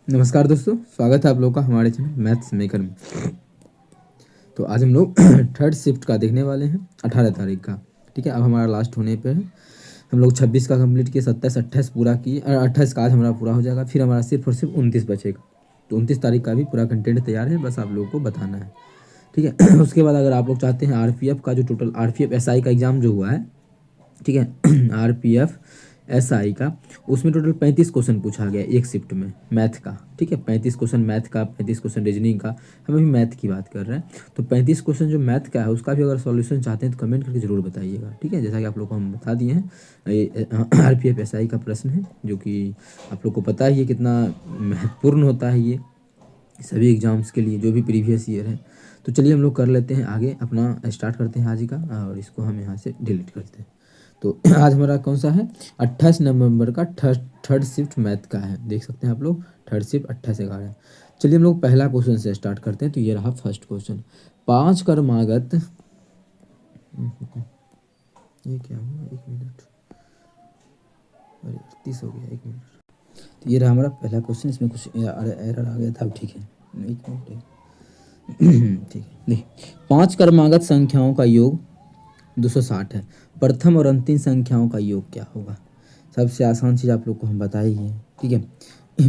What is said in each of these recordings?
नमस्कार दोस्तों, स्वागत है आप लोगों का हमारे चैनल मैथ्स मेकर में। तो आज हम लोग थर्ड शिफ्ट का देखने वाले हैं 18 तारीख का। ठीक है, अब हमारा लास्ट होने पे है। हम लोग 26 का कंप्लीट किए, 27 28 पूरा किए और 28 का आज हमारा पूरा हो जाएगा। फिर हमारा सिर्फ और सिर्फ 29 बचेगा। तो 29 तारीख का भी पूरा कंटेंट तैयार है, बस आप लोगों को बताना है। ठीक है उसके बाद अगर आप लोग चाहते हैं आरपीएफ का जो टोटल आरपीएफ एसआई का एग्ज़ाम जो हुआ है, ठीक है आरपीएफ एसआई का, उसमें टोटल 35 क्वेश्चन पूछा गया एक शिफ्ट में मैथ का। ठीक है, 35 क्वेश्चन मैथ का, 35 क्वेश्चन रीजनिंग का। हम अभी मैथ की बात कर रहे हैं, तो 35 क्वेश्चन जो मैथ का है उसका भी अगर सॉल्यूशन चाहते हैं तो कमेंट करके जरूर बताइएगा। ठीक है, जैसा कि आप लोग को हम बता दिए हैं, ये आरपीएफ एसआई का प्रश्न है जो कि आप लोग को पता ही है कितना महत्वपूर्ण होता है ये सभी एग्जाम्स के लिए जो भी प्रीवियस ईयर है। तो चलिए हम लोग कर लेते हैं आगे, अपना स्टार्ट करते हैं आज का, और इसको हम यहाँ से डिलीट करते हैं। तो आज हमारा कौन सा है, 28 नवंबर का थर्ड शिफ्ट मैथ का है। देख सकते हैं आप लोग, थर्ड शिफ्ट 28/11। चलिए हम लोग पहला क्वेश्चन से स्टार्ट करते हैं। तो ये रहा फर्स्ट क्वेश्चन। 5 कर्मागत ये क्या हुआ, 1 मिनट, अरे 30 हो गया, 1 मिनट। तो ये रहा हमारा पहला क्वेश्चन, इसमें कुछ एरर आ गया था, अब ठीक है, 1 मिनट ठीक है। देखिए, 5 कर्मागत संख्याओं का योग 260 है। प्रथम और अंतिम संख्याओं का योग क्या होगा। सबसे आसान चीज़ आप लोग को हम बता ही है। ठीक है,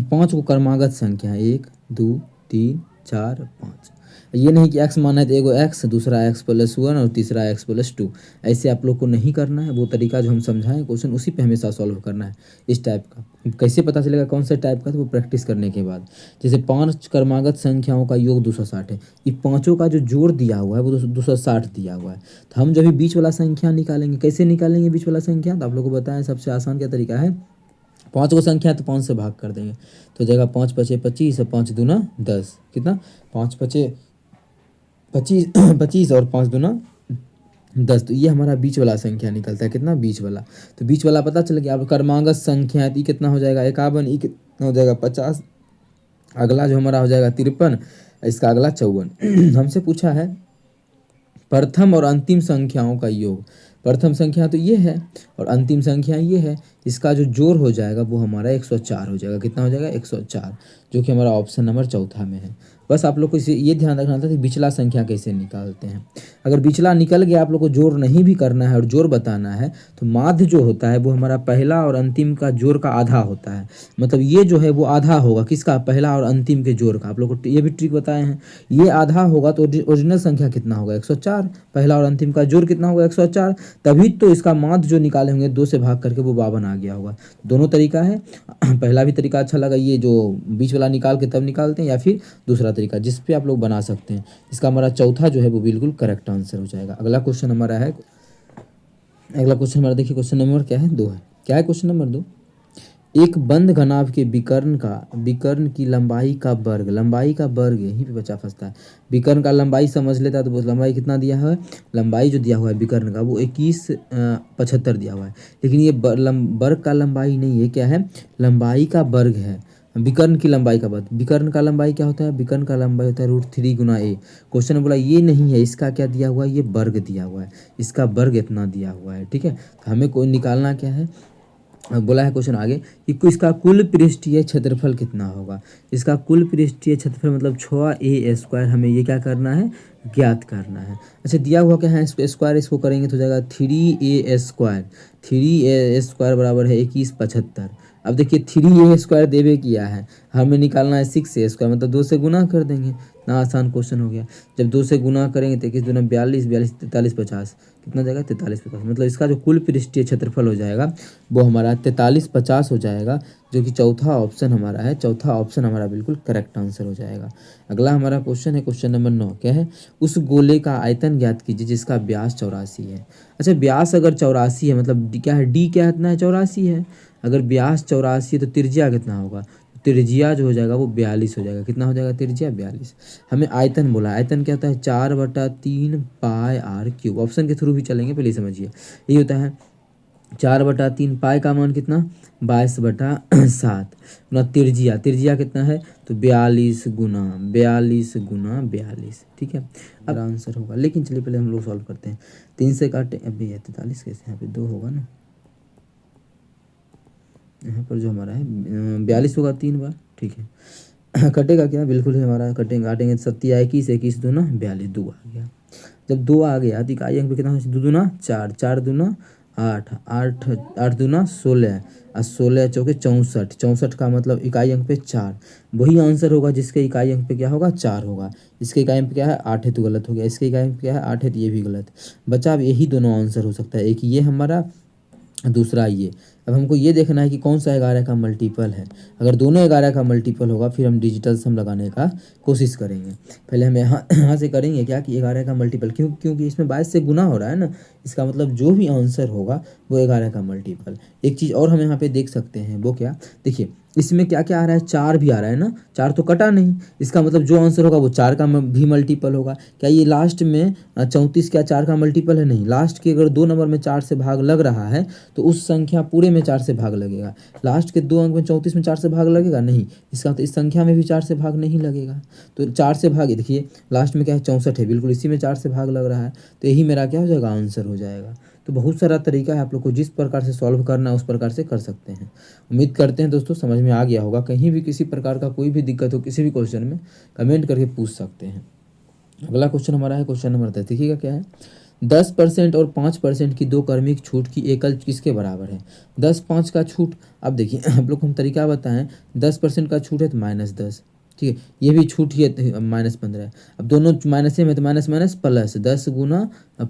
5 को कर्मागत संख्या, 1 2 3 4 5। ये नहीं कि x माना है तो एगो x, दूसरा x+1 और तीसरा x+2। ऐसे आप लोग को नहीं करना है। वो तरीका जो हम समझाएं क्वेश्चन, उसी पे हमेशा सॉल्व करना है। इस टाइप का कैसे पता चलेगा कौन सा टाइप का, तो वो प्रैक्टिस करने के बाद। जैसे 5 कर्मागत संख्याओं का योग 260 है, ये पाँचों का जो जोड़ दिया हुआ है वो 260 दिया हुआ है। तो हम जब भी बीच वाला संख्या निकालेंगे, कैसे निकालेंगे बीच वाला संख्या, तो आप लोग को बताएं सबसे आसान क्या तरीका है। 5 को संख्या है तो 5 से भाग कर देंगे, तो जगह 5 पचे 25 और 5 दूना 10, कितना 5 पचे 25 25 और 5 दूना 10। तो ये हमारा बीच वाला संख्या निकलता है, कितना बीच वाला। तो बीच वाला पता चल गया। अब कर्मागत संख्या है तो ये कितना हो जाएगा 51, ये कितना हो जाएगा 50, अगला जो हमारा हो जाएगा 53, इसका अगला 54। हमसे पूछा है प्रथम और अंतिम संख्याओं का योग। प्रथम संख्या तो ये है और अंतिम संख्या ये है, इसका जो जोड़ हो जाएगा वो हमारा 104 हो जाएगा। कितना हो जाएगा 104, जो कि हमारा ऑप्शन नंबर चौथा में है। बस आप लोग को इसे ये ध्यान रखना था कि बिचला संख्या कैसे निकालते हैं। अगर बिचला निकल गया, आप लोग को जोड़ नहीं भी करना है और जोड़ बताना है, तो माध्य जो होता है वो हमारा पहला और अंतिम का जोड़ का आधा होता है। मतलब ये जो है वो आधा होगा किसका, पहला और अंतिम के जोड़ का। आप लोग को ये भी ट्रिक बताए हैं। ये आधा होगा तो ओरिजिनल संख्या कितना होगा 104, पहला और अंतिम का जोड़ कितना होगा 104। तभी तो इसका माध्य जो निकाले होंगे 2 से भाग करके वो 52 आ गया होगा। दोनों तरीका है। पहला भी तरीका अच्छा लगा, ये जो बीच वाला निकाल के तब निकालते हैं, या फिर दूसरा तरीका जिस पे आप लोग बना सकते हैं। इसका हमारा चौथा जो है वो बिल्कुल करेक्ट आंसर हो जाएगा। अगला क्वेश्चन हमारा है, अगला क्वेश्चन हमारा देखिए, क्वेश्चन नंबर क्या है 2 है। क्या है क्वेश्चन नंबर 2, एक बंद घनाभ के विकर्ण की लंबाई का वर्ग, लंबाई का वर्ग, यहीं पे बच्चा फंसता है। विकर्ण का लंबाई समझ लेता है तो लंबाई कितना दिया है, लंबाई जो दिया हुआ है विकर्ण का वो 2175 दिया हुआ है। लेकिन ये वर्ग का लंबाई नहीं है, क्या है, लंबाई का वर्ग है। विकर्ण की लंबाई का वर्ग, विकर्ण का लंबाई क्या होता है, विकर्ण का लंबाई होता है √3 गुना a। क्वेश्चन में बोला ये नहीं है, इसका क्या दिया हुआ है, ये वर्ग दिया हुआ है, इसका वर्ग इतना दिया हुआ है। ठीक है, तो हमें कोई निकालना क्या है, बोला है क्वेश्चन आगे कि इसका कुल पृष्ठीय क्षेत्रफल कितना होगा। इसका कुल पृष्ठीय क्षेत्रफल मतलब 6a², हमें ये क्या करना है, ज्ञात करना है। अच्छा, दिया हुआ क्या है, स्क्वायर, इसको करेंगे तो जाएगा 3a²। 3a² बराबर है 2175। अब देखिए 3a² देवे किया है, हमें निकालना है 6a², मतलब 2 से गुना कर देंगे ना। आसान क्वेश्चन हो गया। जब 2 से गुना करेंगे तो 21 दूना 42, 42 43 50, कितना जाएगा 43 50। मतलब इसका जो कुल पृष्ठीय क्षेत्रफल हो जाएगा वो हमारा 43 50 हो जाएगा, जो कि चौथा ऑप्शन हमारा है। चौथा ऑप्शन हमारा बिल्कुल करेक्ट आंसर हो जाएगा। अगला हमारा क्वेश्चन है, क्वेश्चन नंबर 9। क्या है, उस गोले का आयतन ज्ञात कीजिए जिसका व्यास 84 है। अच्छा, व्यास अगर 84 है मतलब क्या है, डी क्या कितना है, 84 है। अगर व्यास 84 है तो त्रिज्या कितना होगा, त्रिज्या जो हो जाएगा वो 42 हो जाएगा। कितना हो जाएगा त्रिज्या 42। हमें आयतन बोला, आयतन क्या होता है 4/3 πr³। ऑप्शन के थ्रू भी चलेंगे, पहले समझिए। ये होता है 4/3, पाई का मान कितना 22/7 गुना त्रिज्या, त्रिज्या कितना है तो 42 गुना 42। ठीक है, अब आंसर होगा। लेकिन चलिए पहले हम लोग सॉल्व करते हैं। 3 से काटे, अभी 43 कैसे, यहाँ पे 2 होगा ना, यहाँ पर जो हमारा है 42 होगा 3 बार। ठीक है, कटेगा क्या, बिल्कुल ही हमारा कटेंगे, काटेंगे तो 7 21, 21 दूना 42, 2 आ गया। जब 2 आ गया तो इकाई अंक पे कितना हो, 2 दूना 4, 4 दूना 8, 8 8 दूना 16 और 16 चौके 64, 64 का मतलब इकाई अंक पे 4, वही आंसर होगा जिसके इकाई अंक पे क्या होगा 4 होगा। इसके इकाई अंक पे क्या है 8 है तो गलत हो गया, इसके इकाई अंक पे क्या है 8 है तो ये भी गलत। बच्चा अब यही दोनों आंसर हो सकता है, एक ये हमारा, दूसरा ये। अब हमको ये देखना है कि कौन सा 11 का मल्टीपल है। अगर दोनों 11 का मल्टीपल होगा फिर हम डिजिटल सम लगाने का कोशिश करेंगे। पहले हम यहाँ से करेंगे क्या कि 11 का मल्टीपल, क्योंकि इसमें 22 से गुना हो रहा है ना, इसका मतलब जो भी आंसर होगा वो 11 का मल्टीपल। एक चीज़ और हम यहाँ पे देख सकते हैं, वो क्या, देखिए इसमें क्या क्या आ रहा है, 4 भी आ रहा है ना, 4 तो कटा नहीं, इसका मतलब जो आंसर होगा वो 4 का भी मल्टीपल होगा। क्या ये लास्ट में 34 क्या 4 का मल्टीपल है, नहीं, लास्ट के अगर 2 नंबर में 4 से भाग लग रहा है तो उस संख्या पूरे में 4 से भाग लगेगा। लास्ट के 2 अंक में 34 में 4 से भाग लगेगा नहीं, इसका मतलब इस संख्या में भी 4 से भाग नहीं लगेगा। तो 4 से भाग, देखिए लास्ट में क्या है 64 है, बिल्कुल इसी में 4 से भाग लग रहा है, तो यही मेरा क्या हो जाएगा आंसर हो जाएगा। तो बहुत सारा तरीका है, आप लोग को जिस प्रकार से सॉल्व करना है उस प्रकार से कर सकते हैं। उम्मीद करते हैं दोस्तों समझ में आ गया होगा। कहीं भी किसी प्रकार का कोई भी दिक्कत हो किसी भी क्वेश्चन में, कमेंट करके पूछ सकते हैं। अगला क्वेश्चन हमारा है क्वेश्चन नंबर 10, देखिएगा क्या है, 10% और 5% की दो क्रमिक छूट की एकल किसके बराबर है। 10-5 का छूट, अब देखिए आप लोग को हम तरीका बताएं, 10% का छूट है तो -10, ठीक है, ये भी छूट ही है -15 है। अब दोनों माइनस में तो माइनस माइनस प्लस 10 गुना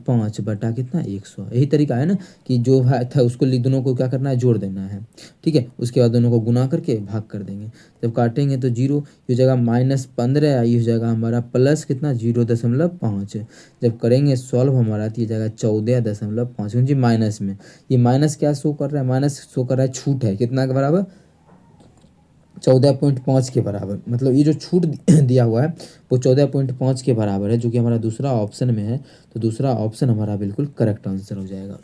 5 बटा कितना 100, यही तरीका है ना कि जो था उसको दोनों को क्या करना है जोड़ देना है, ठीक है, उसके बाद दोनों को गुना करके भाग कर देंगे। जब काटेंगे तो 0 ये हो जाएगा -15, ये हो जाएगा हमारा प्लस कितना 0.5। जब करेंगे सॉल्व हमारा तो ये जाएगा 14.5 जी माइनस में, ये माइनस क्या शो कर रहा है, माइनस शो कर रहा है छूट है कितना के बराबर 14.5 के बराबर, मतलब ये जो छूट दिया हुआ है वो 14.5 के बराबर है, जो कि हमारा दूसरा ऑप्शन में है। तो दूसरा ऑप्शन हमारा बिल्कुल करेक्ट आंसर हो जाएगा।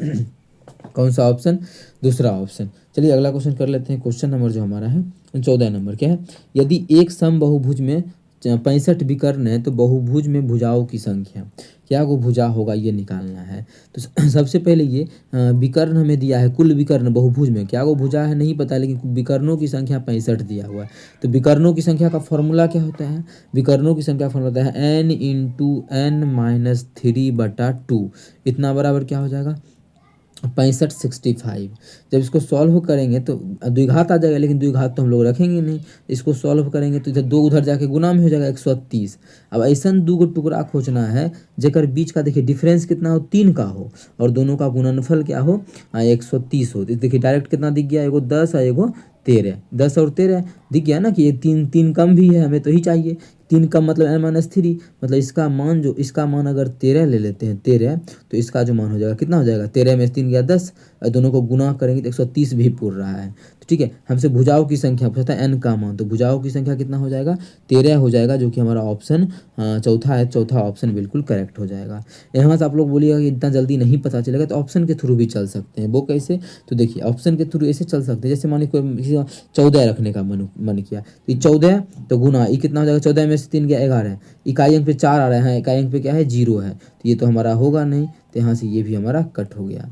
कौन सा ऑप्शन, दूसरा ऑप्शन। चलिए अगला क्वेश्चन कर लेते हैं। क्वेश्चन नंबर जो हमारा है 14 नंबर क्या है, यदि एक समबाहुभुज में 65 विकर्ण है तो बहुभुज में भुजाओं की संख्या क्या वो भुजा होगा, ये निकालना है। तो सबसे पहले ये विकर्ण हमें दिया है, कुल विकर्ण बहुभुज में क्या वो भुजा है नहीं पता, लेकिन विकर्णों की संख्या 65 दिया हुआ है। तो विकर्णों की संख्या का फॉर्मूला क्या होता है, विकर्णों की संख्या फॉर्मूला होता है n × n-3/2, इतना बराबर क्या हो जाएगा 65 जब इसको सॉल्व करेंगे तो द्विघात आ जाएगा, लेकिन द्विघात तो हम लोग रखेंगे नहीं। इसको सॉल्व करेंगे तो इधर 2 उधर जाके गुना में हो जाएगा 130। अब ऐसा 2 टुकड़ा खोजना है जेकर बीच का देखिए डिफरेंस कितना हो 3 का हो और दोनों का गुणनफल क्या हो 130 हो। देखिए डायरेक्ट कितना दिख गया, एगो 10 और एगो 13, 10 और 13 दिख गया ना कि ये 3 कम भी है, हमें तो ही चाहिए 3 कम मतलब n-3, मतलब इसका मान जो इसका मान अगर 13 ले लेते हैं 13, तो इसका जो मान हो जाएगा कितना हो जाएगा 13 में 3 गया 10, दोनों को गुना करेंगे तो 130 भी पूर रहा है। तो ठीक है, हमसे भुजाओं की संख्या पूछता है n का मान, तो भुजाओं की संख्या कितना हो जाएगा 13 हो जाएगा, जो कि हमारा ऑप्शन चौथा है। चौथा ऑप्शन बिल्कुल करेक्ट हो जाएगा। यहाँ से आप लोग बोलिएगा कि इतना जल्दी नहीं पता चलेगा, तो ऑप्शन के थ्रू भी चल सकते हैं। वो कैसे, तो देखिए ऑप्शन के थ्रू ऐसे चल सकते हैं, जैसे मानिए कोई किसी का 14 रखने का मन किया तो ये 14 तो गुना ये कितना हो जाएगा 14 में से 3 गया 11, इकाई अंक पे 4 आ रहे हैं, इकाई अंक पे क्या है 0 है, तो ये तो हमारा होगा नहीं, तो यहाँ से ये भी हमारा कट हो गया।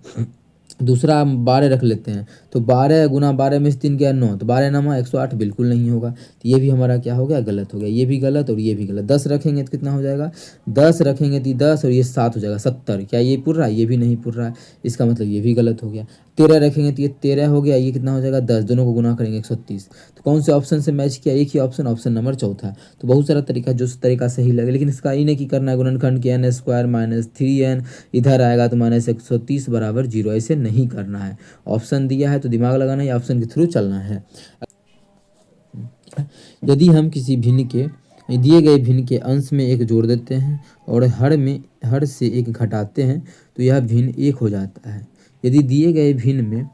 दूसरा हम 12 रख लेते हैं, तो 12 गुना 12 में से 3 गया 9, तो 12 नमा 108 बिल्कुल नहीं होगा, तो ये भी हमारा क्या हो गया गलत हो गया, ये भी गलत और ये भी गलत। 10 रखेंगे तो कितना हो जाएगा 10 रखेंगे तो 10 और ये 7 हो जाएगा 70, क्या ये पुर रहा है, ये भी नहीं पुर रहा है, इसका मतलब ये भी गलत हो गया। 13 रखेंगे तो ये 13 हो गया, ये कितना हो जाएगा 10, दोनों को गुना करेंगे 130। तो कौन से ऑप्शन से मैच किया, एक ही ऑप्शन, ऑप्शन नंबर चौथा। तो बहुत सारा तरीका जो तरीका सही लगे, लेकिन इसका इन्हें की करना है गुणनखंड के n² - 3n इधर आएगा तो -130 बराबर 0, ऐसे नहीं करना है। ऑप्शन दिया है तो दिमाग लगाना है, ऑप्शन के थ्रू चलना है। यदि हम किसी भिन्न के दिए गए भिन्न के अंश में 1 जोड़ देते हैं और हर से 1 घटाते हैं तो यह भिन्न 1 हो जाता है। यदि दिए गए भिन्न में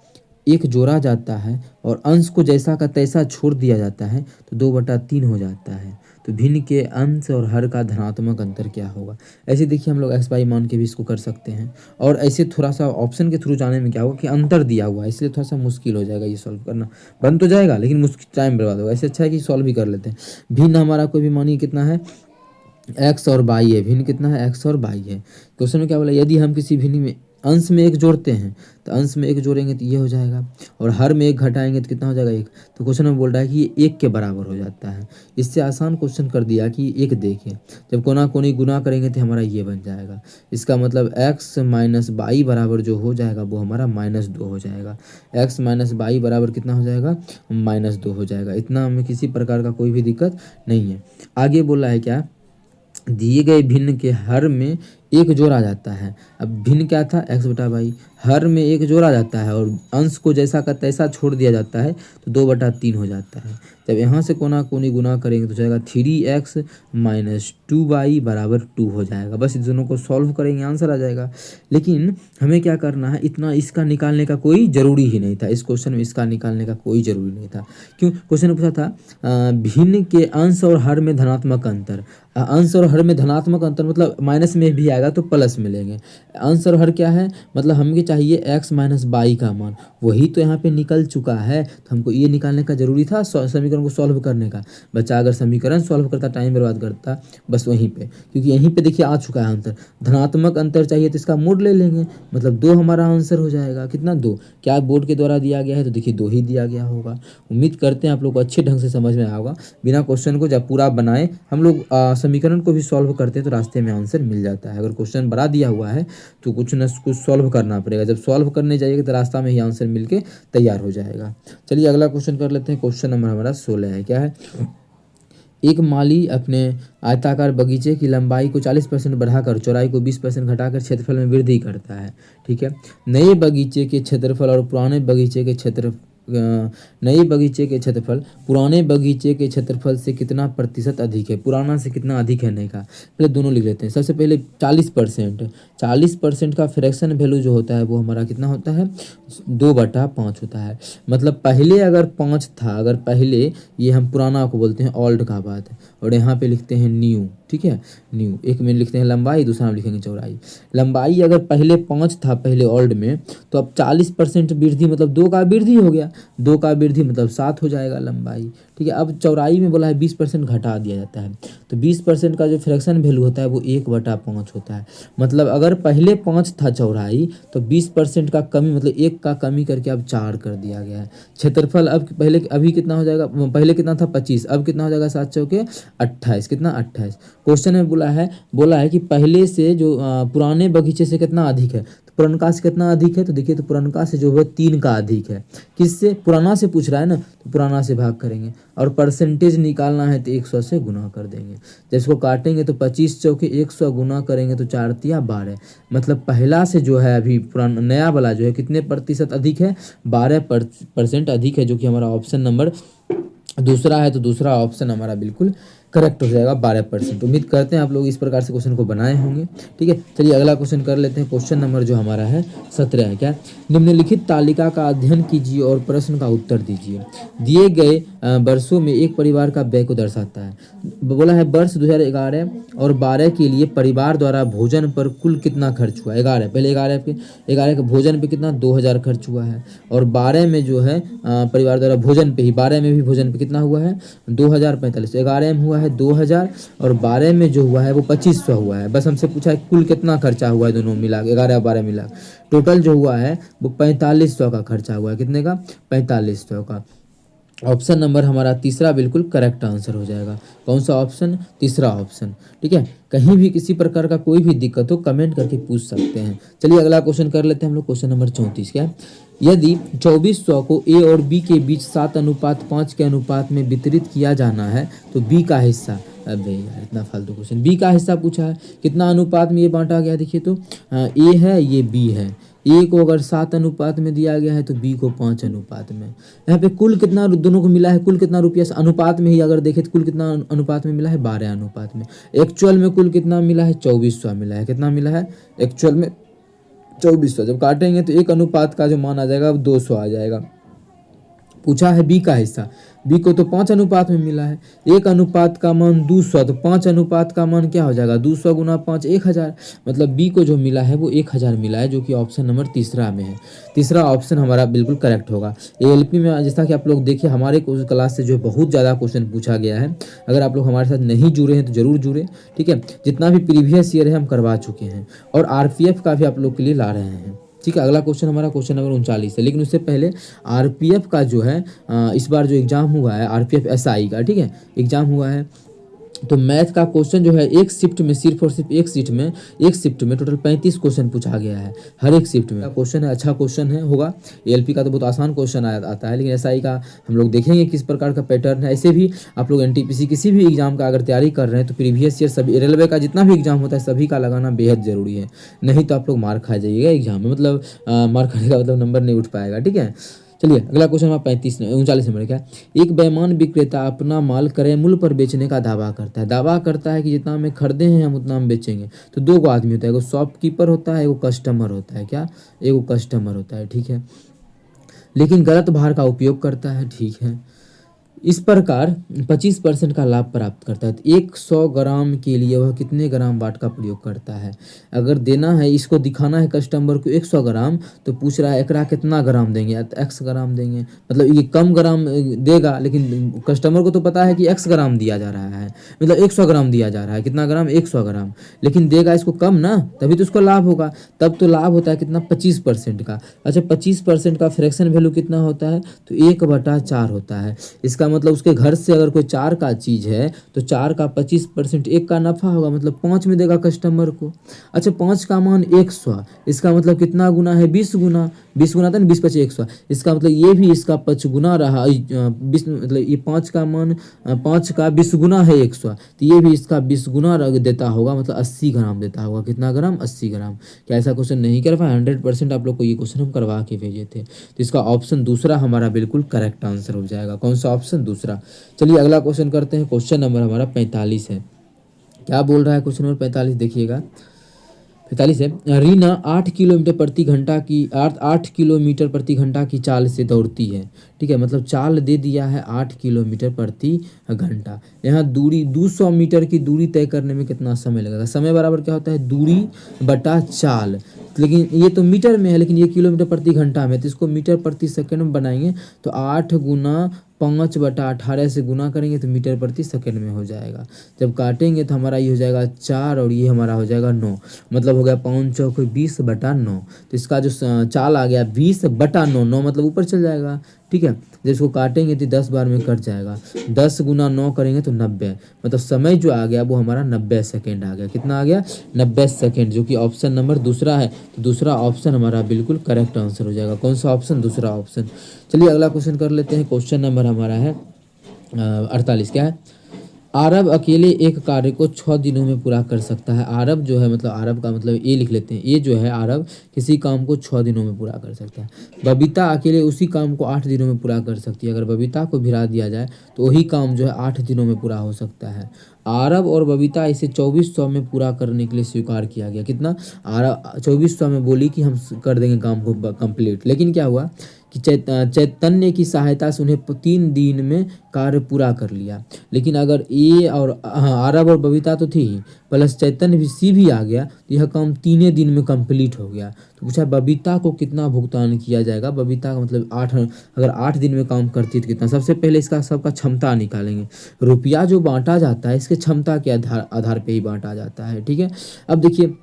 1 जोड़ा जाता है और अंश को जैसा का तैसा छोड़ दिया जाता है तो 2/3 हो जाता है। तो भिन्न के अंश और हर का धनात्मक अंतर क्या होगा। ऐसे देखिए हम लोग x/y मान के भी इसको कर सकते हैं, और ऐसे थोड़ा सा ऑप्शन के थ्रू जाने में क्या होगा कि अंतर दिया हुआ है, इसलिए थोड़ा सा मुश्किल हो जाएगा ये सॉल्व करना। बन तो जाएगा लेकिन मुश्किल टाइम बर्बाद होगा, ऐसे अच्छा है कि सॉल्व भी कर लेते हैं। भिन्न हमारा कोई भी मानिए कितना है x और y है, भिन्न कितना है x और y है। क्वेश्चन में क्या बोला, यदि हम किसी भिन्न में अंश में एक जोड़ते हैं तो अंश में एक जोड़ेंगे तो ये हो जाएगा, और हर में एक घटाएंगे तो कितना हो जाएगा, एक। तो क्वेश्चन में बोल रहा है कि ये एक के बराबर हो जाता है। इससे आसान क्वेश्चन कर दिया कि एक देखिए, जब कोना कोनी गुना करेंगे तो हमारा ये बन जाएगा। इसका मतलब x माइनस बाई बराबर जो हो जाएगा वो हमारा -2 हो जाएगा। x माइनस बाई बराबर कितना हो जाएगा, -2 हो जाएगा। इतना हमें किसी प्रकार का कोई भी दिक्कत नहीं है। आगे बोला है क्या, दिए गए भिन्न के हर में एक जोड़ा जाता है। अब भिन्न क्या था, x बटा बाई, हर में एक जोड़ा जाता है और अंश को जैसा का तैसा छोड़ दिया जाता है तो 2/3 हो जाता है। जब यहाँ से कोना कोनी गुना करेंगे तो जाएगा 3x माइनस 2y बराबर 2 हो जाएगा। बस इन दोनों को सॉल्व करेंगे आंसर आ जाएगा। लेकिन हमें क्या करना है, इतना इसका निकालने का कोई ज़रूरी ही नहीं था। इस क्वेश्चन में इसका निकालने का कोई ज़रूरी नहीं था। क्यों, क्वेश्चन में पूछा था भिन्न के अंश और हर में धनात्मक अंतर। अंश और हर में धनात्मक अंतर मतलब माइनस में भी आएगा तो प्लस में लेंगे। अंश और हर क्या है, मतलब हमें चाहिए x माइनस बाई का मान, वही तो यहाँ पे निकल चुका है। तो हमको ये निकालने का जरूरी था समीकरण को सॉल्व करने का। बच्चा अगर समीकरण सॉल्व करता टाइम बर्बाद करता बस वहीं पे, क्योंकि यहीं पे देखिए आ चुका है अंतर। धनात्मक अंतर चाहिए तो इसका मोड ले लेंगे, मतलब 2 हमारा आंसर हो जाएगा। कितना, 2। क्या बोर्ड के द्वारा दिया गया है तो देखिए 2 ही दिया गया होगा। उम्मीद करते हैं आप लोग को अच्छे ढंग से समझ में आया होगा। बिना क्वेश्चन को जब पूरा बनाए हम लोग समीकरण को भी सॉल्व करते हैं तो रास्ते में आंसर मिल जाता है। अगर क्वेश्चन बड़ा दिया हुआ है तो कुछ न कुछ सॉल्व करना पड़ेगा। जब सॉल्व करने जाइएगा तो रास्ता में ही आंसर मिलके तैयार हो जाएगा। चलिए अगला क्वेश्चन कर लेते हैं। क्वेश्चन नंबर हमारा 16 है। क्या है, एक माली अपने आयताकार बगीचे की लंबाई को 40% बढ़ाकर चौड़ाई को 20% घटाकर क्षेत्रफल में वृद्धि करता है। ठीक है, नए बगीचे के क्षेत्रफल और पुराने बगीचे के नए बगीचे के क्षेत्रफल पुराने बगीचे के क्षेत्रफल से कितना प्रतिशत अधिक है। पुराना से कितना अधिक है नए का, पहले दोनों लिख लेते हैं। सबसे पहले 40%, 40% का फ्रैक्शन वैल्यू जो होता है वो हमारा कितना होता है, 2/5 होता है। मतलब पहले अगर 5 था, अगर पहले, ये हम पुराना को बोलते हैं ओल्ड का बात, और यहाँ पे लिखते हैं न्यू। ठीक है, न्यू। एक में लिखते हैं लंबाई, दूसरा में लिखेंगे चौड़ाई। लंबाई अगर पहले 5 था पहले ओल्ड में, तो अब 40% वृद्धि मतलब 2 का वृद्धि हो गया। 2 का वृद्धि मतलब 7 हो जाएगा लंबाई। ठीक है, अब चौड़ाई में बोला है 20% घटा दिया जाता है, तो 20% का जो फ्रैक्शन वैल्यू होता है वो 1/5 होता है। मतलब अगर पहले 5 था चौड़ाई तो 20% का कमी मतलब 1 का कमी करके अब 4 कर दिया गया है। क्षेत्रफल अब पहले अभी कितना हो जाएगा, पहले कितना था 25, अब कितना हो जाएगा 7 चौके 28। कितना, 28। क्वेश्चन में बोला है कि पहले से जो पुराने बगीचे से कितना अधिक है, तो पुरनका से कितना अधिक है, तो देखिए तो पुरनका से जो है 3 का अधिक है। किससे, पुराना से पूछ रहा है ना, तो पुराना से भाग करेंगे और परसेंटेज निकालना है तो 100 से गुना कर देंगे। जब इसको काटेंगे तो 25 चौके 100 गुना करेंगे तो 4 तिया 12। मतलब पहला से जो है अभी पुराना नया वाला जो है कितने प्रतिशत अधिक है, 12% अधिक है, जो कि हमारा ऑप्शन नंबर दूसरा है। तो दूसरा ऑप्शन हमारा बिल्कुल करेक्ट हो जाएगा, 12%। उम्मीद करते हैं आप लोग इस प्रकार से क्वेश्चन को बनाए होंगे। ठीक है, चलिए अगला क्वेश्चन कर लेते हैं। क्वेश्चन नंबर जो हमारा है 17 है। क्या, निम्नलिखित तालिका का अध्ययन कीजिए और प्रश्न का उत्तर दीजिए। दिए गए वर्षों में एक परिवार का व्यय को दर्शाता है। बोला है वर्ष 2011 और 12 के लिए परिवार द्वारा भोजन पर कुल कितना खर्च हुआ। 11 पहले 11 के भोजन पे कितना 2000 खर्च हुआ है, और 12 में जो है परिवार द्वारा भोजन पे ही, 12 में भी भोजन पे कितना हुआ है 2045। 11 में हुआ है 2000 और 12 में जो हुआ है वो 2500 हुआ है। बस हमसे पूछा है कुल कितना खर्चा हुआ है, दोनों मिला 11 और 12 मिला टोटल जो हुआ है वो 4500 का खर्चा हुआ है। कितने का, 4500 का। ऑप्शन नंबर हमारा तीसरा बिल्कुल करेक्ट आंसर हो जाएगा। कौन सा ऑप्शन, तीसरा ऑप्शन। ठीक है, कहीं भी किसी प्रकार का कोई भी दिक्कत हो कमेंट करके पूछ सकते हैं। चलिए अगला क्वेश्चन कर लेते हैं हम लोग। क्वेश्चन नंबर 34 क्या है, यदि 2400 को ए और बी के बीच 7:5 के अनुपात में वितरित किया जाना है तो बी का हिस्सा, अबे यार इतना फालतू क्वेश्चन, बी का हिस्सा पूछा है कितना अनुपात में ये बांटा गया। देखिए तो ए है, ये बी है। ए को अगर 7 अनुपात में दिया गया है तो बी को 5 अनुपात में। यहाँ पे कुल कितना दोनों को मिला है, कुल कितना रुपया अनुपात में ही अगर देखें तो कुल कितना अनुपात में मिला है 12 अनुपात में। एक्चुअल में कुल कितना मिला है 2400 मिला है। कितना मिला है एक्चुअल में 2400। जब काटेंगे तो एक अनुपात का जो मान आ जाएगा वो 200 आ जाएगा। पूछा है बी का हिस्सा, बी को तो 5 अनुपात में मिला है, 1 अनुपात का मान 200, तो 5 अनुपात का मान क्या हो जाएगा 200 गुना 5 1000, मतलब बी को जो मिला है वो 1000 मिला है, जो कि ऑप्शन नंबर तीसरा में है। तीसरा ऑप्शन हमारा बिल्कुल करेक्ट होगा। एएलपी में जैसा कि आप लोग देखिए हमारे क्लास से जो बहुत ज़्यादा क्वेश्चन पूछा गया है, अगर आप लोग हमारे साथ नहीं जुड़े हैं तो जरूर जुड़े, ठीक है। जितना भी प्रीवियस ईयर है हम करवा चुके हैं और आरपीएफ का भी आप लोग के लिए ला रहे हैं, ठीक है। अगला क्वेश्चन हमारा क्वेश्चन नंबर 39 है, लेकिन उससे पहले आरपीएफ का जो है इस बार जो एग्जाम हुआ है आरपीएफ एसआई का, ठीक है, एग्जाम हुआ है, तो मैथ का क्वेश्चन जो है एक शिफ्ट में सिर्फ और सिर्फ एक शिफ्ट में टोटल 35 क्वेश्चन पूछा गया है हर एक शिफ्ट में। क्वेश्चन है, अच्छा क्वेश्चन है होगा। एएलपी का तो बहुत आसान क्वेश्चन आता है, लेकिन एसआई का हम लोग देखेंगे किस प्रकार का पैटर्न है। ऐसे भी आप लोग एनटीपीसी किसी भी एग्जाम का अगर तैयारी कर रहे हैं तो प्रीवियस ईयर सभी रेलवे का जितना भी एग्जाम होता है सभी का लगाना बेहद जरूरी है, नहीं तो आप लोग मार खा जाइएगा एग्जाम में, मतलब मार खाने का मतलब नंबर नहीं उठ पाएगा, ठीक है। चलिए अगला क्वेश्चन हमारा 39 नंबर क्या है। एक बेईमान विक्रेता अपना माल क्रय मूल्य पर बेचने का दावा करता है कि जितना हम खरीदे हैं हम उतना हम बेचेंगे। तो दो को आदमी होता है, एगो शॉपकीपर होता है, एगो कस्टमर होता है, क्या एगो कस्टमर होता है, ठीक है, लेकिन गलत भार का उपयोग करता है, ठीक है। इस प्रकार 25% का लाभ प्राप्त करता है। तो 100 ग्राम के लिए वह कितने ग्राम वाट का प्रयोग करता है। अगर देना है, इसको दिखाना है कस्टमर को 100 ग्राम, तो पूछ रहा है एकरा कितना ग्राम देंगे, तो x ग्राम देंगे, मतलब ये कम ग्राम देगा, लेकिन कस्टमर को तो पता है कि x ग्राम दिया जा रहा है, मतलब 100 ग्राम दिया जा रहा है, कितना ग्राम 100 ग्राम, लेकिन देगा इसको कम ना, तभी तो उसको लाभ होगा। तब तो लाभ होता है कितना 25% का। अच्छा 25% का फ्रैक्शन वैल्यू कितना होता है, तो 1/4 होता है। इसका मतलब उसके घर से अगर कोई 4 का चीज़ है तो 4 का 25% 1 का नफा होगा, मतलब 5 में देगा कस्टमर को। अच्छा 5 का मान 100, इसका मतलब कितना गुना है 20 गुना, 20 गुना था ना, 20 25 100, इसका मतलब ये भी इसका 5 गुना रहा, 20 मतलब ये 5 का मान 5 का 20 गुना है 100, तो ये भी इसका 20 गुना देता होगा, मतलब 80 ग्राम देता होगा। कितना ग्राम 80 ग्राम। क्या ऐसा क्वेश्चन नहीं कर पाए? 100% आप लोग को ये क्वेश्चन हम करवा के भेजे थे। तो इसका ऑप्शन दूसरा हमारा बिल्कुल करेक्ट आंसर हो जाएगा। कौन सा ऑप्शन? दूसरा। चलिए अगला क्वेश्चन करते हैं। क्वेश्चन नंबर हमारा 45 है। क्या बोल रहा है क्वेश्चन नंबर 45? देखिएगा 45 है। रीना 8 किलोमीटर प्रति घंटा की 8 किलोमीटर प्रति घंटा की चाल से दौड़ती है, ठीक है, मतलब चाल दे दिया है 8 किलोमीटर प्रति घंटा। यहाँ दूरी 200 मीटर की दूरी तय करने में कितना समय लगेगा? समय बराबर क्या होता है? दूरी बटा चाल, लेकिन ये तो मीटर में है, लेकिन ये किलोमीटर प्रति घंटा में, तो इसको मीटर प्रति सेकंड में बनाएंगे तो 8 गुना 5/18 से गुना करेंगे तो मीटर प्रति सेकंड में हो जाएगा। जब काटेंगे तो हमारा ये हो जाएगा 4 और ये हमारा हो जाएगा 9, मतलब हो गया 5 चौक 20/9। तो इसका जो चाल आ गया 20/9, 9 मतलब ऊपर चल जाएगा, ठीक है। जब इसको काटेंगे तो 10 बार में कट जाएगा, 10 गुना 9 करेंगे तो 90, मतलब समय जो आ गया वो हमारा 90 सेकेंड आ गया। कितना आ गया? 90 सेकेंड, जो कि ऑप्शन नंबर दूसरा है। तो दूसरा ऑप्शन हमारा बिल्कुल करेक्ट आंसर हो जाएगा। कौन सा ऑप्शन? दूसरा ऑप्शन। चलिए अगला क्वेश्चन कर लेते हैं। क्वेश्चन नंबर हमारा है 48। क्या है? आरब अकेले एक कार्य को 6 दिनों में पूरा कर सकता है। आरब जो है, मतलब आरब का मतलब ये लिख लेते हैं, ये जो है आरब किसी काम को 6 दिनों में पूरा कर सकता है। बबीता अकेले उसी काम को 8 दिनों में पूरा कर सकती है। अगर बबीता को भिड़ा दिया जाए तो वही काम जो है 8 दिनों में पूरा हो सकता है। आरब और बबीता इसे 2400 में पूरा करने के लिए स्वीकार किया गया। कितना? आरब 2400 में बोली कि हम कर देंगे काम को कंप्लीट, लेकिन क्या हुआ कि चैतन्य की सहायता से उन्हें 3 दिन में कार्य पूरा कर लिया। लेकिन अगर ए और आरब और बबीता तो थी ही, प्लस चैतन्य भी सी भी आ गया, तो यह काम 3 दिन में कंप्लीट हो गया। तो पूछा बबीता को कितना भुगतान किया जाएगा। बबीता का मतलब 8, अगर 8 दिन में काम करती तो कितना? सबसे पहले इसका सबका क्षमता निकालेंगे। रुपया जो बांटा जाता है इसके क्षमता के आधार पे ही बांटा जाता है, ठीक है। अब देखिए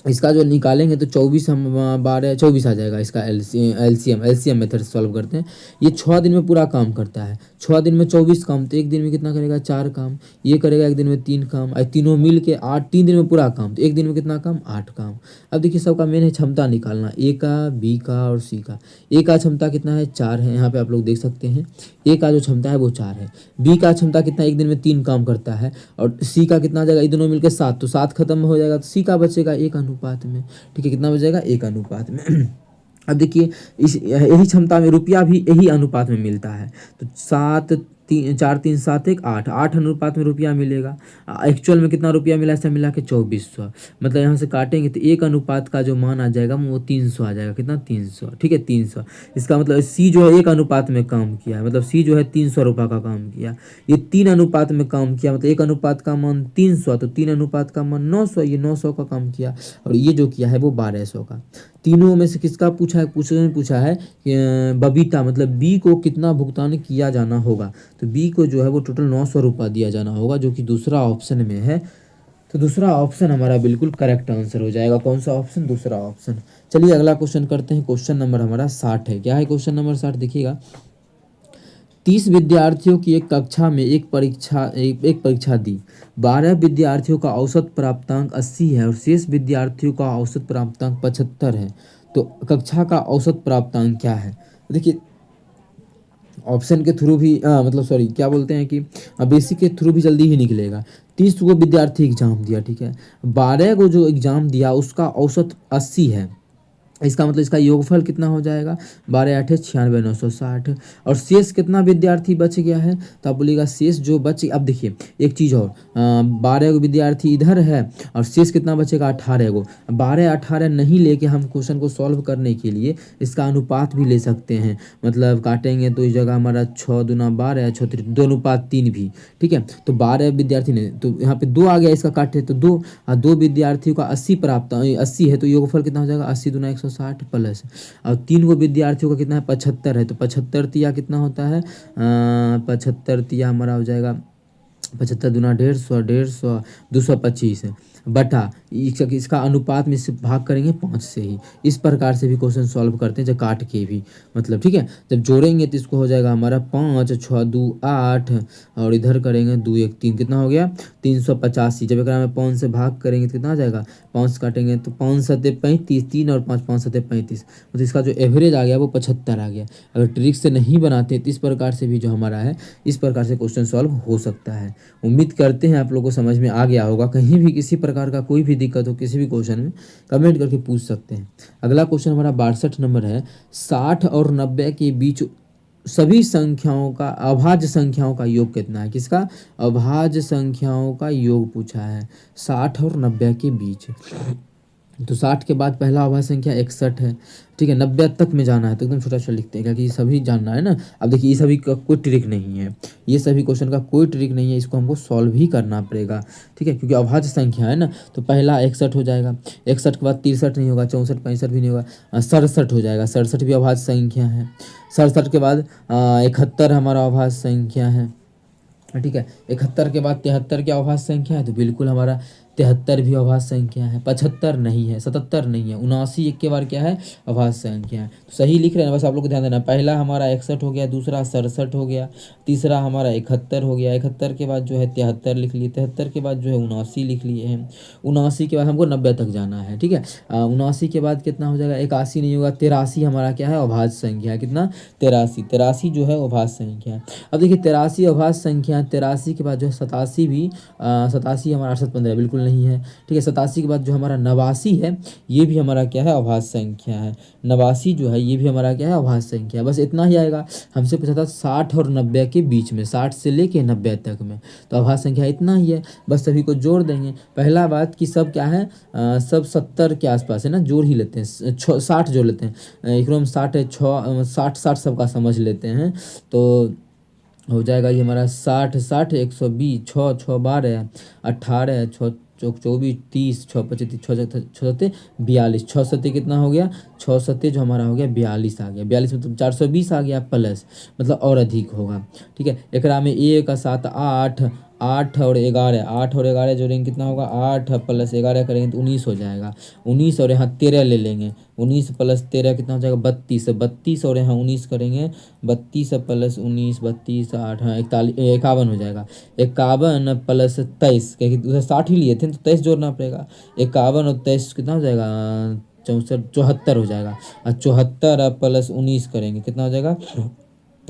इसका जो निकालेंगे तो 24 हम 12 24 आ जाएगा। इसका एलसीएम मेथड सॉल्व करते हैं। ये 6 दिन में पूरा काम करता है, 6 दिन में 24 काम, तो एक दिन में कितना करेगा? 4 काम। ये करेगा एक दिन में 3 काम, और तीनों मिल के 8, 3 दिन में पूरा काम, तो एक दिन में कितना काम? 8 काम। अब देखिए सबका मेन है क्षमता निकालना, ए का, बी का और सी का। ए का क्षमता कितना है? 4 है, यहाँ पे आप लोग देख सकते हैं। ए का जो क्षमता है वो 4 है। बी का क्षमता कितना? एक दिन में 3 काम करता है। और सी का कितना आ जाएगा? ये दोनों मिलकर 7, तो 7 खत्म हो जाएगा, तो सी का बचेगा 1 अनुपात में, ठीक है। कितना बचेगा? 1 अनुपात में। अब देखिए इस यही क्षमता में रुपया भी यही अनुपात में मिलता है, तो 7, 4 3 7 1 8 8 अनुपात में रुपया मिलेगा। एक्चुअल में कितना रुपया मिला, ऐसा मिला के 2400। मतलब यहाँ से काटेंगे तो एक अनुपात का जो मान आ जाएगा वो 300 आ जाएगा। कितना, 300। ठीक है, 300। इसका मतलब सी जो है एक अनुपात में काम किया है, मतलब सी जो है 300 रुपये का काम किया। ये 3 अनुपात में काम किया, मतलब एक अनुपात का मान 300, तो 3 अनुपात का मान 900, ये 900 का काम किया। और ये जो किया है वो 1200 का। तीनों में से किसका पूछा है, पूछा है कि बबीता मतलब बी को कितना भुगतान किया जाना होगा। तो बी को जो है वो टोटल 900 रुपये दिया जाना होगा, जो कि दूसरा ऑप्शन में है। तो दूसरा ऑप्शन हमारा बिल्कुल करेक्ट आंसर हो जाएगा। कौन सा ऑप्शन, दूसरा ऑप्शन। चलिए अगला क्वेश्चन करते हैं। क्वेश्चन नंबर हमारा 60 है। क्या है क्वेश्चन नंबर 60, देखिएगा। 30 विद्यार्थियों की एक कक्षा में एक परीक्षा दी। 12 विद्यार्थियों का औसत प्राप्तांक 80 है और शेष विद्यार्थियों का औसत प्राप्तांक 75 है। तो कक्षा का औसत प्राप्तांक क्या है। देखिए ऑप्शन के थ्रू भी मतलब सॉरी क्या बोलते हैं कि बेसिक के थ्रू भी जल्दी ही निकलेगा। 30 को विद्यार्थी एग्जाम दिया, ठीक है। 12 को जो एग्जाम दिया उसका औसत 80 है। इसका मतलब इसका योगफल कितना हो जाएगा, 12 8 96 960। और शेष कितना विद्यार्थी बच गया है, तो आप बोलिएगा शेष जो बच। अब देखिए एक चीज़ और, 12 विद्यार्थी इधर है और शेष कितना बचेगा, 18 को। 12 18 नहीं लेके हम क्वेश्चन को सॉल्व करने के लिए इसका अनुपात भी ले सकते हैं। मतलब काटेंगे तो इस जगह हमारा 6 दूना 12 6 2 अनुपात 3 भी, ठीक है। तो 12 विद्यार्थी ने, तो यहाँ पे 2 आ गया, इसका काटे तो 2 विद्यार्थियों का 80 प्राप्त 80 है, तो योगफल कितना हो जाएगा, 80 दूना 160 प्लस। और 3 को विद्यार्थियों का कितना है, 75 है, तो 75 तिया कितना होता है, 75 तिया हमारा हो जाएगा 75 दूना 150 150 225 बटा इसका अनुपात में से भाग करेंगे 5 से ही। इस प्रकार से भी क्वेश्चन सॉल्व करते हैं, जब काट के भी, मतलब ठीक है। जब जोड़ेंगे तो इसको हो जाएगा हमारा 5 6 2 8 और इधर करेंगे 2 1 3, कितना हो गया 385। जब एक में 5 से भाग करेंगे तो कितना आ जाएगा, 5 काटेंगे तो 5 सत्ते 35, 3 और 5 5 सत्ते 35। मतलब इसका जो एवरेज आ गया वो 75 आ गया। अगर ट्रिक से नहीं बनाते तो इस प्रकार से भी जो हमारा है, इस प्रकार से क्वेश्चन सॉल्व हो सकता है। उम्मीद करते हैं आप लोगों को समझ में आ गया होगा। कहीं भी किसी प्रकार का कोई भी दिक्कत हो किसी भी क्वेश्चन में, कमेंट करके पूछ सकते हैं। अगला क्वेश्चन हमारा 62 नंबर है। 60 और 90 के बीच सभी संख्याओं का अभाज्य संख्याओं का योग कितना है। किसका, अभाज्य संख्याओं का योग पूछा है 60 और 90 के बीच। तो 60 के बाद पहला अभाज्य संख्या 61 है, ठीक है। 90 तक में जाना है तो एकदम छोटा छोटा लिखते हैं, क्योंकि सभी जानना है ना। अब देखिए ये सभी का कोई ट्रिक नहीं है, ये सभी क्वेश्चन का कोई ट्रिक नहीं है, इसको हमको सॉल्व ही करना पड़ेगा, ठीक है। क्योंकि अभाज्य संख्या है ना, तो पहला 61 हो जाएगा। 61 के बाद 63 नहीं होगा, 64 65 भी नहीं होगा, 67 हो जाएगा। 67 भी अभाज्य संख्या है। 67 के बाद 71 हमारा अभाज्य संख्या है, ठीक है। 71 के बाद 73 क्या अभाज्य संख्या है, तो बिल्कुल हमारा 73 भी अभाज्य संख्या है। 75 नहीं है, 77 नहीं है, 79 एक के बार क्या है, अभाज्य संख्या है। तो सही लिख रहे हैं, बस आप लोग को ध्यान देना। पहला हमारा 61 हो गया, दूसरा 67 हो गया, तीसरा हमारा 71 हो गया। 71 के बाद जो है 73 लिख लिए, 73 के बाद जो है 79 लिख लिए हैं। 79 के बाद हमको 90 तक जाना है, ठीक है। 79 के बाद कितना हो जाएगा, 81 नहीं होगा, 83 हमारा क्या है, अभाज्य संख्या है। कितना, 83 जो है अभाज्य संख्या है। अब देखिए 83 अभाज्य संख्या, 83 के बाद जो है 87 भी 87 हमारा 815 बिल्कुल नहीं है, ठीक है। 87 के बाद जो हमारा 89 है, ये भी हमारा क्या है, अभाज्य संख्या है। 89 जो है ये भी हमारा क्या है, अभाज्य संख्या है। बस इतना ही आएगा। हमसे पूछा था 60 और 90 के बीच में, 60 से लेके 90 तक में, तो अभाज्य संख्या इतना ही है। बस सभी को जोड़ देंगे। पहला बात कि सब क्या है, सब 70 के आसपास है ना, जोड़ ही लेते हैं। 60 जोड़ लेते हैं, एक 60 है, 60 सबका समझ लेते हैं, तो हो जाएगा ये हमारा 60 60 120 6 6 12 18 6 24 30 6 25 6 7 42 6 7 कितना हो गया, 6 7 जो हमारा हो गया 42 आ गया। 42 मतलब 420 आ गया प्लस, मतलब और अधिक होगा, ठीक है। एकरा में 1 7 8 8 और 11 8 और 11 जोड़ेंगे कितना होगा, 8 प्लस 11 करेंगे तो 19 हो जाएगा। 19 और यहाँ 13 ले लेंगे, 19 प्लस 13 कितना हो जाएगा, 32 32 और यहाँ 19 करेंगे, 32 प्लस 19 32 8 हाँ 51 हो जाएगा। 51 प्लस 23, क्योंकि उधर 60 ही लिए थे तो 23 जोड़ना पड़ेगा। 51 और 23 कितना हो जाएगा, 64 74 हो जाएगा। और 74 प्लस 19 करेंगे कितना हो जाएगा,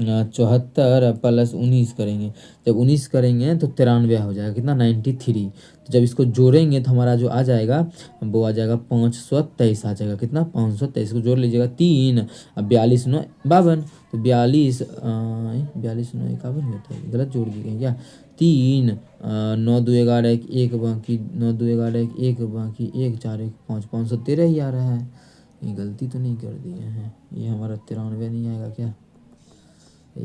74 प्लस 19 करेंगे, जब 19 करेंगे तो 93 हो जाएगा, कितना 93। तो जब इसको जोड़ेंगे तो हमारा जो आ जाएगा वो आ जाएगा 523 आ जाएगा, कितना 523 को जोड़ लीजिएगा 3 अब 42 9 52, तो 42 42 9 51 होता है, गलत जोड़ दिए क्या 3 9 2 11 1 बाकी 9 2 11 1 बाकी 1 4 1 5 513 ही आ रहा है, ये गलती तो नहीं कर दिए हैं, ये हमारा 93 नहीं आएगा क्या,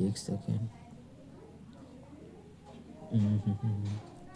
एक सेकेंड।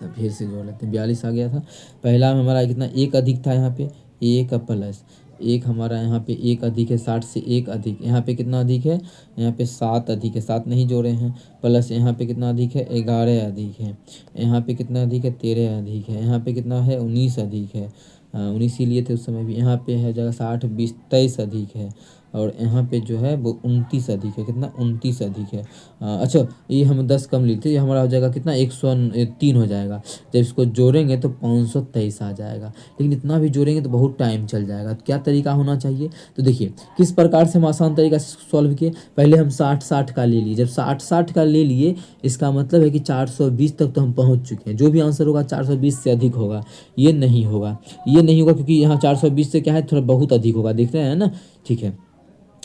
तब फिर से जोड़ लेते हैं, 42 आ गया था, पहला में हमारा कितना एक अधिक था, यहाँ पे एक प्लस एक हमारा यहाँ पे एक अधिक है, 60 से एक अधिक, यहाँ पे कितना अधिक है, यहाँ पे 7 अधिक है, 7 नहीं जोड़े हैं, प्लस यहाँ पे कितना अधिक है 11 अधिक है, यहाँ पे कितना अधिक है 13 अधिक है, यहाँ पे कितना है 19 अधिक है, 19 ही लिए थे उस समय भी, यहाँ पे है जगह 60 20 23 अधिक है, और यहाँ पे जो है वो 29 अधिक है, कितना 29 अधिक है। अच्छा ये हम 10 कम लिए थे, ये हमारा हो जाएगा कितना 103 हो जाएगा, जब इसको जोड़ेंगे तो 523 आ जाएगा, लेकिन इतना भी जोड़ेंगे तो बहुत टाइम चल जाएगा, तो क्या तरीका होना चाहिए, तो देखिए किस प्रकार से हम आसान तरीका से सॉल्व किए, पहले हम 60 का ले लिए, जब 60 का ले लिए इसका मतलब है कि 420 तक तो हम पहुँच चुके हैं, जो भी आंसर होगा 420 से अधिक होगा, ये नहीं होगा, ये नहीं होगा क्योंकि यहाँ 420 से क्या है थोड़ा बहुत अधिक होगा, देख रहे हैं ना, ठीक है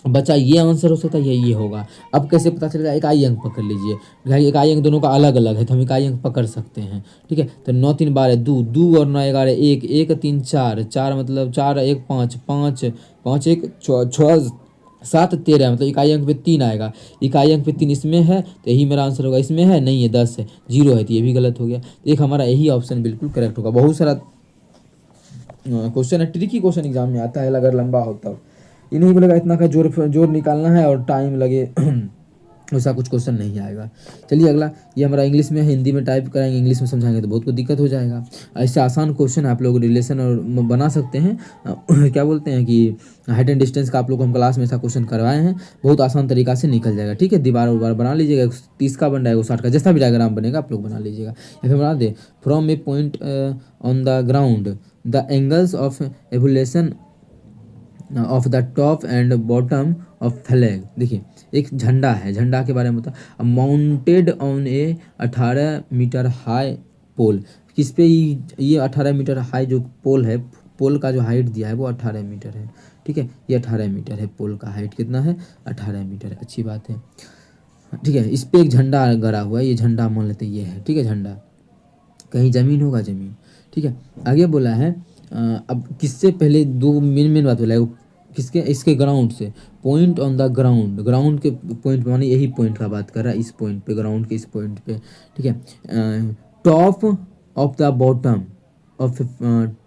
बच्चा ये आंसर हो सकता है ये होगा। अब कैसे पता चलेगा, इकाई अंक पकड़ लीजिए, भाई इकाई अंक दोनों का अलग अलग है तो हम इकाई अंक पकड़ सकते हैं, ठीक है, तो 9 3 12 2 2 और 9 11 1 1 3 4 4 मतलब 4 1 5 5 5 1 6 7 13 मतलब इकाई अंक पे 3 आएगा, इकाई अंक पे 3 इसमें है तो यही मेरा आंसर होगा, इसमें है नहीं है 10 है 0 है तो ये भी गलत हो गया, एक हमारा यही ऑप्शन बिल्कुल करेक्ट होगा। बहुत सारा क्वेश्चन है, ट्रिकी क्वेश्चन एग्जाम में आता है अगर लंबा हो तब, ये नहीं बोलेगा इतना का जोर जोर निकालना है और टाइम लगे वैसा कुछ क्वेश्चन नहीं आएगा। चलिए अगला, ये हमारा इंग्लिश में है, हिंदी में टाइप कराएंगे, इंग्लिश में समझाएंगे तो बहुत कुछ दिक्कत हो जाएगा। ऐसे आसान क्वेश्चन आप लोग रिलेशन और बना सकते हैं क्या बोलते हैं कि हाइट एंड डिस्टेंस का आप लोग हम क्लास में ऐसा क्वेश्चन करवाए हैं, बहुत आसान तरीका से निकल जाएगा, ठीक है, दीवार उबार बना लीजिएगा, 30 का बन जाएगा 60 का, जैसा भी डायग्राम बनेगा आप लोग बना लीजिएगा, या फिर बना दे from a point on the ground the angles of evolution of the top and bottom of flag. देखिए एक झंडा है, झंडा के बारे में बता, mounted on a 18 metre high pole, किस पे ये 18 मीटर हाई जो पोल है, पोल का जो हाइट दिया है वो 18 मीटर है, ठीक है, ये 18 मीटर है, पोल का हाइट कितना है 18 मीटर है, अच्छी बात है, ठीक है, इस पे एक झंडा गड़ा हुआ है, ये झंडा मान लेते ये है, ठीक है, झंडा कहीं ज़मीन होगा ज़मीन, ठीक है, आगे बोला है अब किससे पहले दो मेन बात बोला है, किसके इसके ग्राउंड से, point on the ground, ground के पॉइंट माने यही पॉइंट का बात कर रहा है, इस पॉइंट पे, ग्राउंड के इस पॉइंट पे, ठीक है, top of the bottom of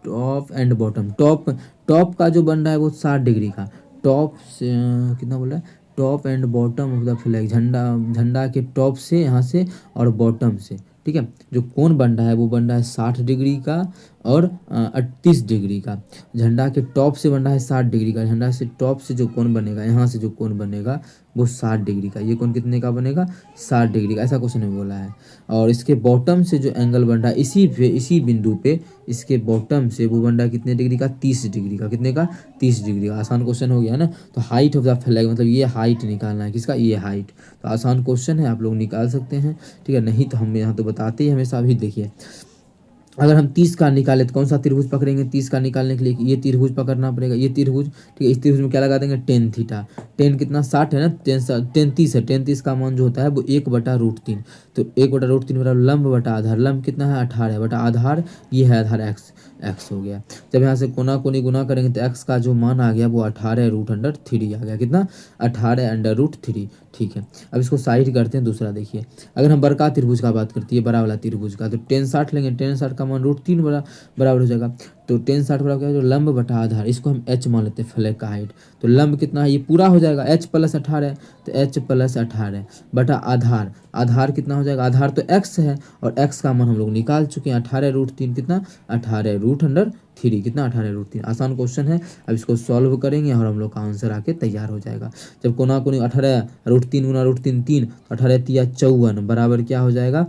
top and bottom, top का जो बन रहा है वो 60 डिग्री का, टॉप से कितना बोल रहा है, top and bottom of the flag, झंडा के टॉप से यहाँ से और बॉटम से, ठीक है, जो कोण बन रहा है वो बन रहा है 60 डिग्री का और 38 डिग्री का, झंडा के टॉप से बन रहा है 60 डिग्री का, झंडा से टॉप से जो कोण बनेगा, यहाँ से जो कोण बनेगा वो 60 डिग्री का, ये कोण कितने का बनेगा 60 डिग्री का, ऐसा क्वेश्चन में बोला है, और इसके बॉटम से जो एंगल बन रहा है इसी बिंदु पे, इसके बॉटम से वो बन रहा है कितने डिग्री का 30 डिग्री का, कितने का 30 डिग्री का, आसान क्वेश्चन हो गया है ना। तो हाइट ऑफ द फ्लैग मतलब ये हाइट निकालना है, किसका, ये हाइट, तो आसान क्वेश्चन है, आप लोग निकाल सकते हैं, ठीक है, नहीं तो हम यहाँ तो बताते ही हमेशा। भी देखिए अगर हम 30 का निकाले तो कौन सा त्रिभुज पकड़ेंगे, 30 का निकालने के लिए ये त्रिभुज पकड़ना पड़ेगा, ये त्रिभुज, ठीक है, इस त्रिभुज में क्या लगा देंगे टेन थीटा, टेन कितना 60 है ना, टेन 30 है, टेन 30 का मान जो होता है वो 1/√3, तो 1/√3 बराबर लंब बटा आधार, लंब कितना है 18 बटा आधार, ये है आधार एक्स हो गया, जब यहाँ से कोना कोनी गुना करेंगे तो एक्स का जो मान आ गया वो 18√3 आ गया, कितना 18√3, ठीक है। अब इसको साइड करते हैं दूसरा, देखिए अगर हम बड़का त्रिभुज का बात करते हैं, बड़ा वाला त्रिभुज का, तो टेन 60 लेंगे, टेन 60 का मान √3 बराबर हो जाएगा, तो टेन 60 बराबर क्या हो जाएगा, लंब बटा आधार, इसको हम h मान लेते हैं फ्लैग का हाइट, तो लंब कितना है ये पूरा हो जाएगा h + 18, तो h + 18 बटा आधार, आधार कितना हो जाएगा, आधार तो x है और x का मान हम लोग निकाल चुके हैं 18√3, कितना 18√3, कितना 18√3, आसान क्वेश्चन है। अब इसको सॉल्व करेंगे और हम लोग का आंसर आके तैयार हो जाएगा। जब कोना कोनी 18√3 गुना √3 3, 18 × 54 बराबर क्या हो जाएगा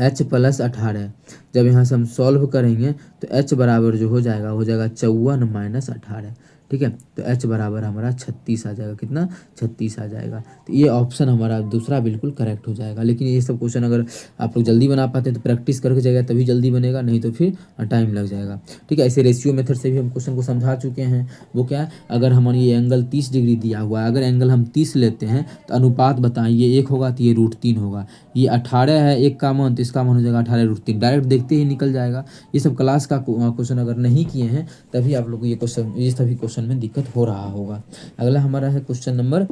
h + 18, जब यहाँ से हम सॉल्व करेंगे तो h बराबर जो हो जाएगा 54 - 18, ठीक है। तो h बराबर हमारा 36 आ जाएगा, कितना 36 आ जाएगा। तो ये ऑप्शन हमारा दूसरा बिल्कुल करेक्ट हो जाएगा। लेकिन ये सब क्वेश्चन अगर आप लोग जल्दी बना पाते हैं तो प्रैक्टिस करके जाएगा तभी जल्दी बनेगा, नहीं तो फिर टाइम लग जाएगा। ठीक है, ऐसे रेशियो मेथड से भी हम क्वेश्चन को समझा चुके हैं। वो क्या है, अगर हमारा ये एंगल 30 डिग्री दिया हुआ है, अगर एंगल हम 30 लेते हैं तो अनुपात बताएं, ये 1 होगा तो ये √3 होगा। ये 18 है, 1 का मान, तो इसका मान हो जाएगा 18√3। डायरेक्ट देखते ही निकल जाएगा। ये सब क्लास का क्वेश्चन अगर नहीं किए हैं तभी आप लोग को ये सभी क्वेश्चन में दिक्कत हो रहा होगा। अगला हमारा है क्वेश्चन नंबर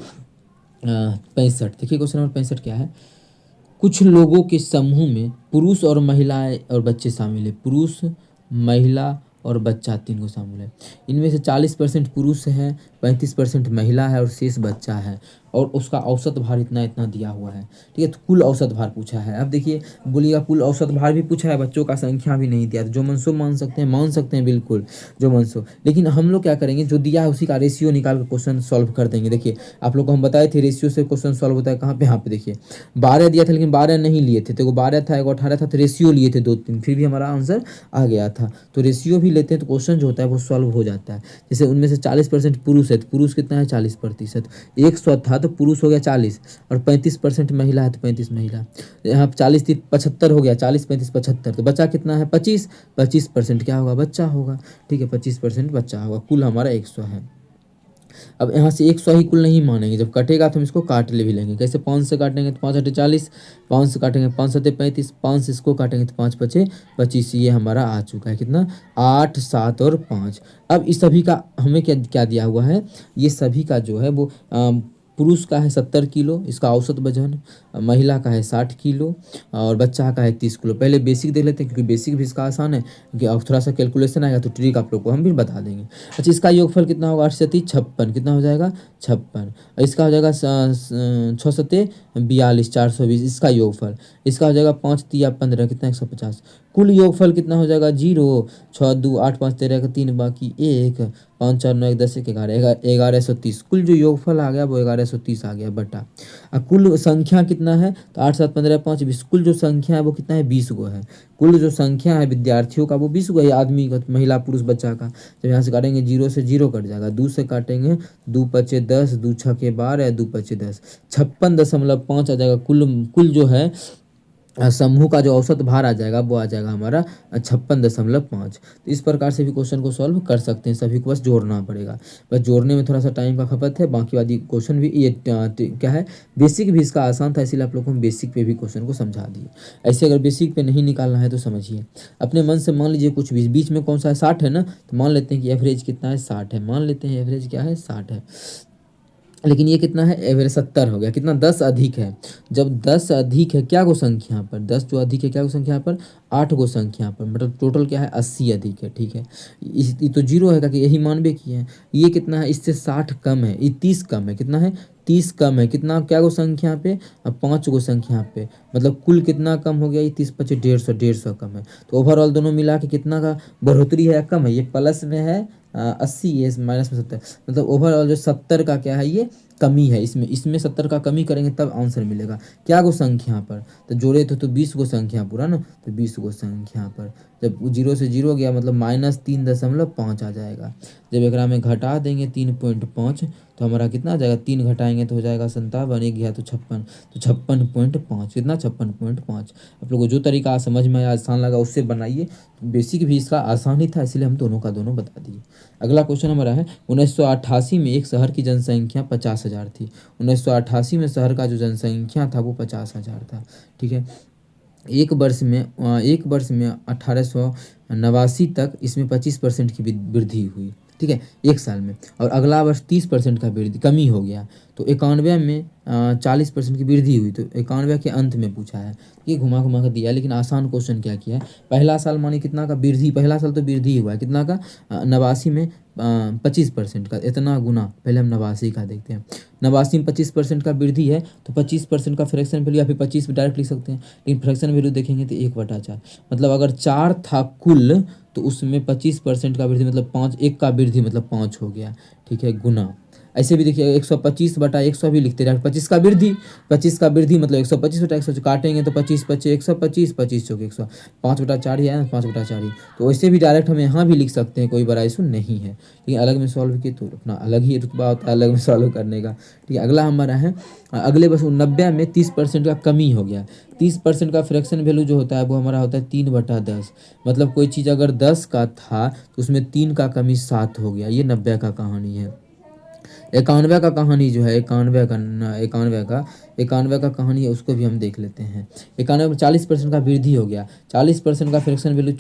65। देखिए क्वेश्चन नंबर 65 क्या है। कुछ लोगों के समूह में पुरुष और महिलाएं और बच्चे शामिल है। पुरुष, महिला और बच्चा 3 को शामिल है। इनमें से 40% पुरुष है, 35% महिला है और शेष बच्चा है। और उसका औसत भार इतना इतना दिया हुआ है। ठीक है, तो कुल औसत भार पूछा है। अब देखिए बोलिएगा कुल औसत भार भी पूछा है, बच्चों का संख्या भी नहीं दिया। तो जो मनसो मान सकते हैं बिल्कुल जो मनसो। लेकिन हम लोग क्या करेंगे, जो दिया है उसी का रेशियो निकाल कर क्वेश्चन सॉल्व कर देंगे। देखिए आप लोग को हम बताए थे रेशियो से क्वेश्चन सॉल्व होता है कहाँ पे, यहाँ पे देखिए 12 दिया था लेकिन 12 नहीं लिए थे। तो 12 था, 18 था, तो रेशियो लिए थे 2 3, फिर भी हमारा आंसर आ गया था। तो रेशियो भी लेते हैं तो क्वेश्चन जो होता है वो सॉल्व हो जाता है। जैसे उनमें से 40% पुरुष है, तो पुरुष कितना है 40%। 100 था तो पुरुष हो गया 40 और 35% महिला है तो 35 महिला। यहाँ 40 थी 75 हो गया, 40 35 75, तो बचा कितना है 25। 25% क्या होगा, बच्चा होगा। ठीक है, 25% बच्चा होगा। कुल हमारा 100 है। अब यहाँ से 100 ही कुल नहीं मानेंगे, जब कटेगा तो हम इसको काट ले भी लेंगे। कैसे, 5 से काटेंगे तो 5 × 40, 5 से काटेंगे 5 × 35, 5 से इसको काटेंगे तो 5 × 5 = 25। ये हमारा आ चुका है कितना, 8 7 और 5। अब इस सभी का हमें क्या क्या दिया हुआ है, ये सभी का जो है वो पुरुष का है 70 किलो इसका औसत वजन, महिला का है 60 किलो और बच्चा का है 30 किलो। पहले बेसिक देख लेते हैं क्योंकि बेसिक भी इसका आसान है कि अब थोड़ा सा कैलकुलेशन आएगा तो ट्रिक आप लोग को हम भी बता देंगे। अच्छा, इसका योगफल कितना होगा, 8 × 3 = 56, कितना हो जाएगा 56। इसका हो जाएगा 6 × 7 = 42, 420 इसका योगफल। इसका हो जाएगा 5 × 3 = 15, कितना 150। कुल योगफल कितना हो जाएगा 0, 6 2 8 5 13 3 बाकी 1, 5 4 9 1 10 1 11 1130। कुल जो योगफल आ गया वो 1130 आ गया बटा। कुल संख्या कितना है, तो 8 7 15 5 20। कुल जो संख्या है वो कितना है 20 गो है। कुल जो संख्या है विद्यार्थियों का वो 20 गो है, आदमी का, महिला पुरुष बच्चा का। जब यहाँ से काटेंगे 0 से 0 कट जाएगा, 2 से काटेंगे 2 5 10, 2 6 12, 2 5 10, 56.5 आ जाएगा। कुल जो है समूह का जो औसत भार आ जाएगा वो आ जाएगा हमारा 56.5। तो इस प्रकार से भी क्वेश्चन को सॉल्व कर सकते हैं। सभी को बस जोड़ना पड़ेगा, बस जोड़ने में थोड़ा सा टाइम का खपत है। बाकी वाली क्वेश्चन भी ये क्या है, बेसिक भी इसका आसान था, इसीलिए आप लोग को हम बेसिक पे भी क्वेश्चन को समझा दिए। ऐसे अगर बेसिक पे नहीं निकालना है तो समझिए अपने मन से, मान लीजिए कुछ भी बीच में कौन सा है 60 है ना, तो मान लेते हैं कि एवरेज कितना है 60 है, मान लेते हैं एवरेज क्या है 60 है। लेकिन ये कितना है, एवरेज 70 हो गया, कितना 10 अधिक है। जब 10 अधिक है क्या को संख्या पर, 10 जो अधिक है क्या को संख्या पर, 8 को संख्या पर, मतलब टोटल क्या है 80 अधिक है। ठीक है, ये तो 0 है कि यही मानवे किए हैं। ये कितना है, इससे 60 कम है, ये 30 कम है, कितना है 30 कम है, कितना क्या को संख्या पे, 5 को संख्या पे, मतलब कुल कितना कम हो गया, ये 30 25 150 150 कम है। तो ओवरऑल दोनों मिला के कितना का बढ़ोतरी है या कम है, ये प्लस में है 80, ये माइनस में 70, मतलब ओवरऑल जो 70 का क्या है ये कमी है। इसमें 70 का कमी करेंगे तब आंसर मिलेगा क्या को संख्या पर, तो जोड़े तो 20 को संख्या पूरा ना, तो 20 को संख्या पर। जब 0 से 0 गया मतलब -3.5 आ जाएगा। जब एक में घटा देंगे 3.5 तो हमारा कितना आ जाएगा, 3 घटाएंगे तो हो जाएगा 57, 1 गया तो 56, तो 56.5, कितना 56.5। आप लोग को जो तरीका समझ में आया आसान लगा उससे बनाइए। बेसिक भी इसका आसान ही था इसलिए हम दोनों का दोनों बता दिए। अगला क्वेश्चन हमारा है 1988 में एक शहर की जनसंख्या 50,000 थी। 1988 में शहर का जो जनसंख्या था वो 50,000 था। ठीक है, एक वर्ष में 1889 तक इसमें 25% की वृद्धि हुई। ठीक है, एक साल में, और अगला वर्ष 30% का वृद्धि कमी हो गया। तो 91 में 40% की वृद्धि हुई। तो 91 के अंत में पूछा है, ये घुमा घुमा कर दिया। लेकिन आसान क्वेश्चन क्या किया है, पहला साल माने कितना का वृद्धि, पहला साल तो वृद्धि हुआ है कितना का, 89 में 25% का, इतना गुना। पहले हम 89 का देखते हैं, 89 में 25% का वृद्धि है तो 25% का फ्रैक्शन वैल्यू या फिर 25 डायरेक्ट लिख सकते हैं। लेकिन फ्रैक्शन वैल्यू देखेंगे तो 1/4, मतलब अगर 4 था कुल तो उसमें 25% का वृद्धि मतलब 5, 1 का वृद्धि मतलब 5 हो गया। ठीक है, गुना ऐसे भी देखिए 125/100 भी लिखते रहे, 25 का वृद्धि मतलब 125/100 जो काटेंगे तो 25 × 125, 25 चौके 100, 5/4 ही है, 5/4 ही। तो वैसे भी डायरेक्ट हम यहाँ भी लिख सकते हैं, कोई बड़ा इशू नहीं है। ठीक है, अलग में सॉल्व किए तो अपना अलग ही रुतबा होता है अलग में सॉल्व करने का। ठीक है, अगला हमारा है अगले बस 90 में 30% का कमी हो गया। 30% का फ्रैक्शन वैल्यू जो होता है वो हमारा होता है 3/10। मतलब कोई चीज़ अगर 10 का था तो उसमें 3 का कमी 7 हो गया। ये 90 का कहानी है। 91 का कहानी जो है 91 का कहानी है, उसको भी हम देख लेते हैं। 91 में 40% का वृद्धि हो गया। 40% का फ्रैक्शन वैल्यू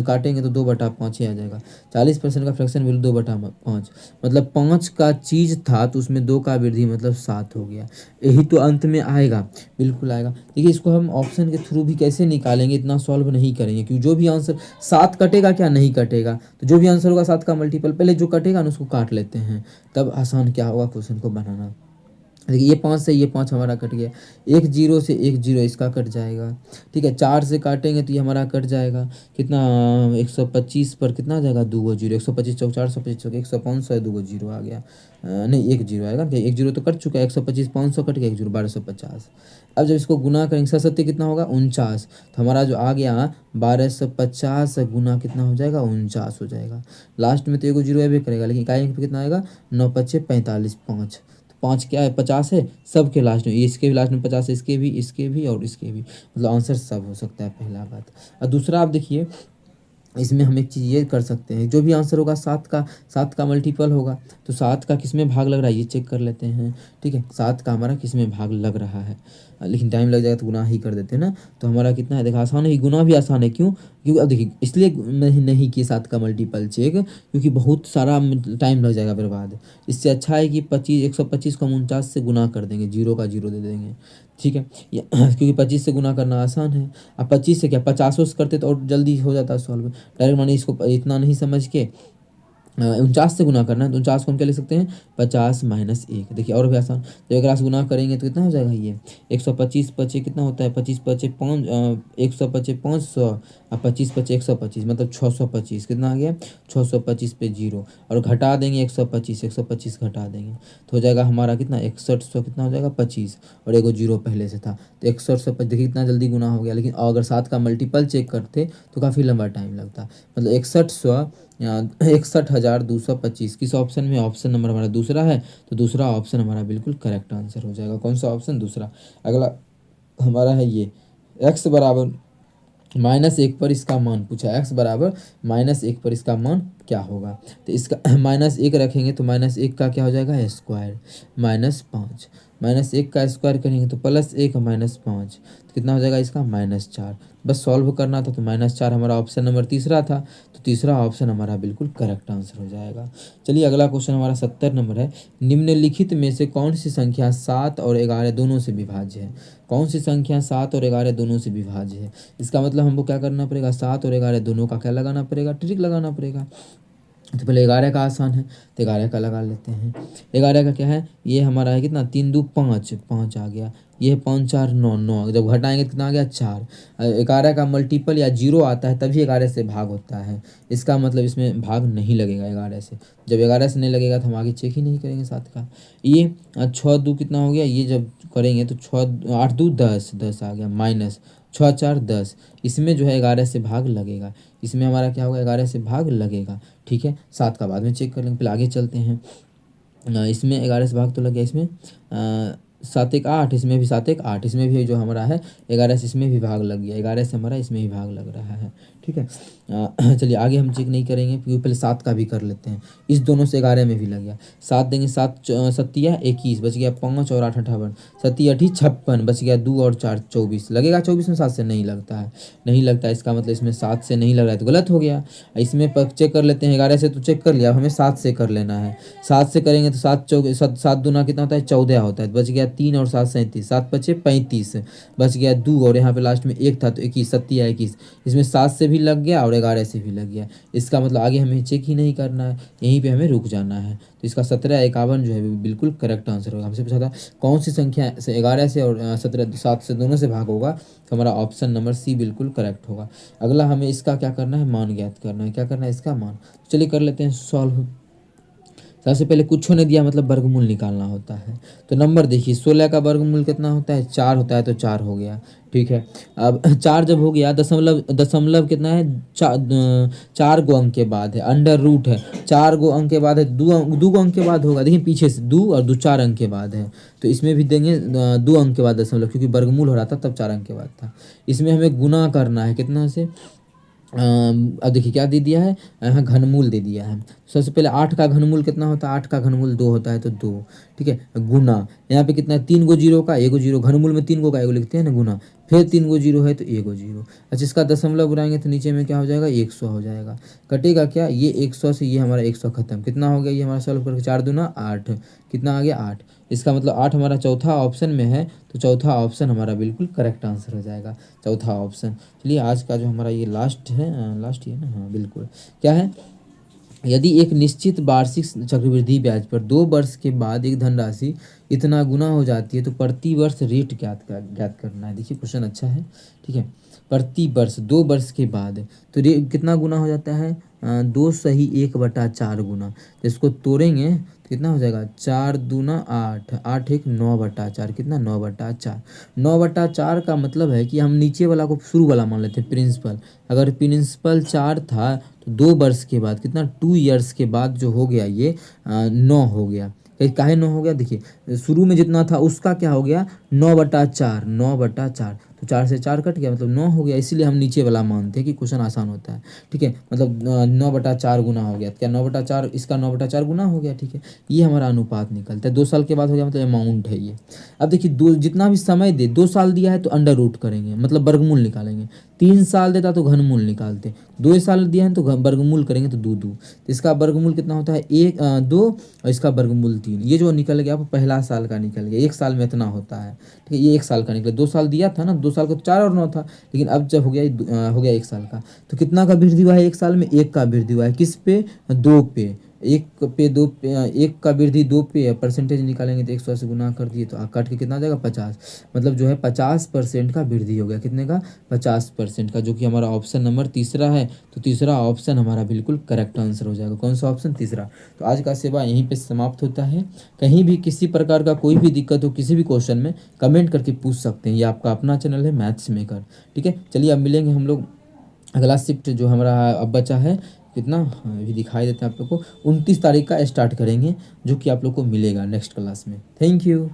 काटेंगे तो 2/5 ही आ जाएगा। 40% का फ्रैक्शन वैल्यू 2/5 मतलब 5 का चीज़ था तो उसमें 2 का वृद्धि मतलब 7 हो गया। यही तो अंत में आएगा, बिल्कुल आएगा। देखिए इसको हम ऑप्शन के थ्रू भी कैसे निकालेंगे, इतना सॉल्व नहीं करेंगे क्योंकि जो भी आंसर 7 कटेगा क्या नहीं कटेगा, तो जो भी आंसर होगा 7 का मल्टीपल पहले जो कटेगा ना उसको काट लेते हैं, तब आसान क्या होगा क्वेश्चन को बनाना। देखिए ये 5 से ये 5 हमारा कट गया। 1 0 से 1 0 इसका कट जाएगा। ठीक है, 4 से काटेंगे तो ये हमारा कट जाएगा कितना 125 पर कितना आ जाएगा 2 0, 125 चौक 425 चौक 100 500 2 0 आ गया। नहीं 1 0 आएगा, 1 0 तो कट चुका है। 125 500 कट गया, 1 0 1250। अब जब इसको गुना करेंगे 7 कितना होगा 49, तो हमारा जो आ गया 1250 गुना कितना हो जाएगा 49 हो जाएगा। लास्ट में तो 1 0 भी करेगा लेकिन इकाई अंक पे कितना आएगा 9 5 45 5। 5 क्या है 50 है, सब के लास्ट में, इसके भी लास्ट में 50 है, इसके भी और इसके भी, मतलब आंसर सब हो सकता है पहला बात। और दूसरा आप देखिए इसमें हम एक चीज़ ये कर सकते हैं, जो भी आंसर होगा 7 का मल्टीपल होगा तो 7 का किस में भाग लग रहा है ये चेक कर लेते हैं। ठीक है, 7 का हमारा किस में भाग लग रहा है, लेकिन टाइम लग जाएगा तो गुना ही कर देते हैं ना। तो हमारा कितना है देखा, आसान है, गुना भी आसान है। क्यों, क्योंकि अब देखिए इसलिए नहीं किए 7 का मल्टीपल चेक क्योंकि बहुत सारा टाइम लग जाएगा बर्बाद। इससे अच्छा है कि 125 को हम 49 से गुना कर देंगे, 0 का 0 दे देंगे। ठीक है, क्योंकि 25 से गुना करना आसान है। अब 25 से क्या 50 से करते तो और जल्दी हो जाता है सॉल्व। डायरेक्ट मानिए इसको इतना नहीं समझ के 49 से गुना करना है तो 49 को हम क्या लिख सकते हैं 50 - 1। देखिए और भी आसान, तो 1 से गुना करेंगे तो कितना हो जाएगा ये 125 पचे कितना होता है 25 पचे 5 125 500 और 25 पचे 125 मतलब 625 कितना आ गया 625 पे 0 और घटा देंगे 125 घटा देंगे तो हो जाएगा हमारा कितना 6100 कितना हो जाएगा 25 और एगो 0 पहले से था तो 6100 देखिए कितना जल्दी गुना हो गया। लेकिन अगर 7 का मल्टीपल चेक करते तो काफ़ी लंबा टाइम लगता, मतलब 61,225 किस ऑप्शन में, ऑप्शन नंबर हमारा दूसरा है तो दूसरा ऑप्शन हमारा बिल्कुल करेक्ट आंसर हो जाएगा। कौन सा ऑप्शन दूसरा। अगला हमारा है ये x बराबर -1 पर इसका मान पूछा, x बराबर -1 पर इसका मान क्या होगा। तो इसका -1 रखेंगे तो -1 का क्या हो जाएगा स्क्वायर -5 -1 का स्क्वायर करेंगे तो +1 -5 तो कितना हो जाएगा इसका -4। बस सॉल्व करना था तो -4 हमारा ऑप्शन नंबर तीसरा था तो तीसरा ऑप्शन हमारा बिल्कुल करेक्ट आंसर हो जाएगा। चलिए अगला क्वेश्चन हमारा 70 नंबर है। निम्नलिखित में से कौन सी संख्या 7 और 11 दोनों से विभाज्य है। कौन सी संख्या 7 और 11 दोनों से विभाज्य है। इसका मतलब हमको क्या करना पड़ेगा 7 और 11 दोनों का क्या लगाना पड़ेगा ट्रिक लगाना पड़ेगा। तो पहले 11 का आसान है तो 11 का लगा लेते हैं। 11 का क्या है ये हमारा है कितना 3 2 5 5 आ गया, ये 5 4 9 9 जब घटाएंगे तो कितना आ गया 4। 11 का मल्टीपल या 0 आता है तभी 11 से भाग होता है, इसका मतलब इसमें भाग नहीं लगेगा 11 से। जब 11 से नहीं लगेगा तो हम आगे चेक ही नहीं करेंगे 7 का। ये 6 2 कितना हो गया, ये जब करेंगे तो 6 8 2 10 10 आ गया माइनस 6 4 10, इसमें जो है 11 से भाग लगेगा, इसमें हमारा क्या होगा 11 से भाग लगेगा। ठीक है, 7 का बाद में चेक कर लेंगे, पहले आगे चलते हैं। इसमें 11 से भाग तो लग गया, इसमें 7 1 8, इसमें भी 7 1 8, इसमें भी जो हमारा है 11 से इसमें भी भाग लग गया, 11 से हमारा इसमें भी भाग लग रहा है। ठीक है, चलिए आगे हम चेक नहीं करेंगे क्योंकि पहले 7 का भी कर लेते हैं। इस दोनों से 11 में भी लग गया, 7 देंगे 7 सत्तिया 21 बच गया 5 और 8 58 सत्ती 8 56 बच गया 2 और 4 24 लगेगा 24 में 7 से नहीं लगता है, नहीं लगता है, इसका मतलब इसमें 7 से नहीं लग रहा है तो गलत हो गया। इसमें चेक कर लेते हैं 11 से तो चेक कर लिया, अब हमें 7 से कर लेना है। 7 से करेंगे तो 7 दूना कितना होता है 14 होता है, बच गया 3 और 7 37 7 5 35 बच गया 2 और यहाँ पे लास्ट में 1 था तो 21 सत्तिया 21, इसमें 7 से भी लग गया और 11 से भी लग गया। इसका मतलब आगे हमें चेक ही नहीं करना है, यहीं पे हमें रुक जाना है। तो इसका 17 51 जो है बिल्कुल करेक्ट आंसर होगा। हमसे पूछा था कौन सी संख्या से 11 से और 17 7 से दोनों से भाग होगा, तो हमारा ऑप्शन नंबर सी बिल्कुल करेक्ट होगा। अगला हमें इसका क्या करना है मान ज्ञात करना है, क्या करना है इसका मान। चलिए कर लेते हैं सॉल्व। सबसे पहले कुछ नहीं दिया मतलब वर्गमूल निकालना होता है। तो नंबर देखिए 16 का वर्गमूल कितना होता है 4 होता है, तो 4 हो गया। ठीक है, अब 4 जब हो गया, दशमलव दशमलव कितना है 4 गो अंक के बाद है, अंडर रूट है 4 गो अंक के बाद है, दो गो अंक के बाद होगा, देखिए पीछे से 2 और 2 4 अंक के बाद है। तो इसमें भी देंगे 2 अंक के बाद दशमलव, क्योंकि वर्गमूल हो रहा था तब 4 अंक के बाद था। इसमें हमें गुना करना है कितना से, अब देखिए क्या दे दिया है, यहाँ घनमूल दे दिया है। सबसे पहले 8 का घनमूल कितना होता है, 8 का घनमूल 2 होता है, तो 2। ठीक है, गुना यहाँ पे कितना है 3 गो जीरो का 1 गो जीरो, घनमूल में 3 गो का 1 गो लिखते हैं ना, गुना फिर 3 गो जीरो है तो 1 गो जीरो। अच्छा, इसका दशमलव बुलाएंगे तो नीचे में क्या हो जाएगा 100 हो जाएगा। कटेगा क्या, ये 100 से ये हमारा 100 खत्म, कितना हो गया ये हमारा सॉल्व करके 4 दूना 8, कितना आ गया 8। इसका मतलब 8 हमारा चौथा ऑप्शन में है, तो चौथा ऑप्शन हमारा बिल्कुल करेक्ट आंसर हो जाएगा, चौथा ऑप्शन। चलिए आज का जो हमारा ये लास्ट है, लास्ट ही है ना, हाँ बिल्कुल, क्या है, यदि एक निश्चित वार्षिक चक्रवृद्धि ब्याज पर 2 वर्ष के बाद एक धनराशि इतना गुना हो जाती है तो प्रति वर्ष रेट ज्ञात करना है। देखिए क्वेश्चन अच्छा है। ठीक है, प्रति वर्ष 2 वर्ष के बाद तो कितना गुना हो जाता है, 2 सही 1/4 गुना। तो इसको तोड़ेंगे तो कितना हो जाएगा 4 दूना 8, 8 एक 9/4, कितना 9/4। 9/4 का मतलब है कि हम नीचे वाला को शुरू वाला मान लेते हैं प्रिंसिपल। अगर प्रिंसिपल 4 था तो 2 वर्ष के बाद कितना 2 ईयर्स के बाद जो हो गया ये 9 हो गया। काहे 9 हो गया, देखिए शुरू में जितना था उसका क्या हो गया 9/4, 9/4, तो 4 से 4 कट गया मतलब 9 हो गया। इसीलिए हम नीचे वाला मानते हैं कि क्वेश्चन आसान होता है। ठीक है, मतलब 9/4 गुना हो गया, क्या 9/4 इसका 9/4 गुना हो गया। ठीक है, ये हमारा अनुपात निकलता है। 2 साल के बाद हो गया मतलब अमाउंट है ये। अब देखिए दो जितना भी समय दे, 2 साल दिया है तो अंडर रूट करेंगे मतलब वर्गमूल निकालेंगे, 3 साल देता तो घनमूल निकालते, 2 साल दिया है तो वर्गमूल करेंगे तो 2 2, तो इसका वर्गमूल कितना होता है 2 और इसका वर्गमूल 3। ये जो निकल गया आपको पहला साल का निकल गया, 1 साल में इतना होता है। ठीक है, ये 1 साल का निकला, 2 साल दिया था ना, 2 साल को 4 और 9 था, लेकिन अब जब हो गया 1 साल का, तो कितना का वृद्धि हुआ है 1 साल में, 1 का वृद्धि हुआ है, किस पे 2 पे, 1 पे 2 पे, 1 का वृद्धि 2 पे, परसेंटेज निकालेंगे तो 100 से गुना कर दिए तो काट के कितना आ जाएगा 50, मतलब जो है 50% का वृद्धि हो गया, कितने का 50% का, जो कि हमारा ऑप्शन नंबर तीसरा है। तो तीसरा ऑप्शन हमारा बिल्कुल करेक्ट आंसर हो जाएगा। कौन सा ऑप्शन, तीसरा। तो आज का सेवा यहीं पे समाप्त होता है। कहीं भी किसी प्रकार का कोई भी दिक्कत हो किसी भी क्वेश्चन में कमेंट करके पूछ सकते हैं। ये आपका अपना चैनल है मैथ्स मेकर। ठीक है, चलिए अब मिलेंगे हम लोग अगला शिफ्ट जो हमारा अब बचा है, कितना अभी दिखाई देता है आप लोग को, 29 तारीख का स्टार्ट करेंगे, जो कि आप लोग को मिलेगा नेक्स्ट क्लास में। Thank you.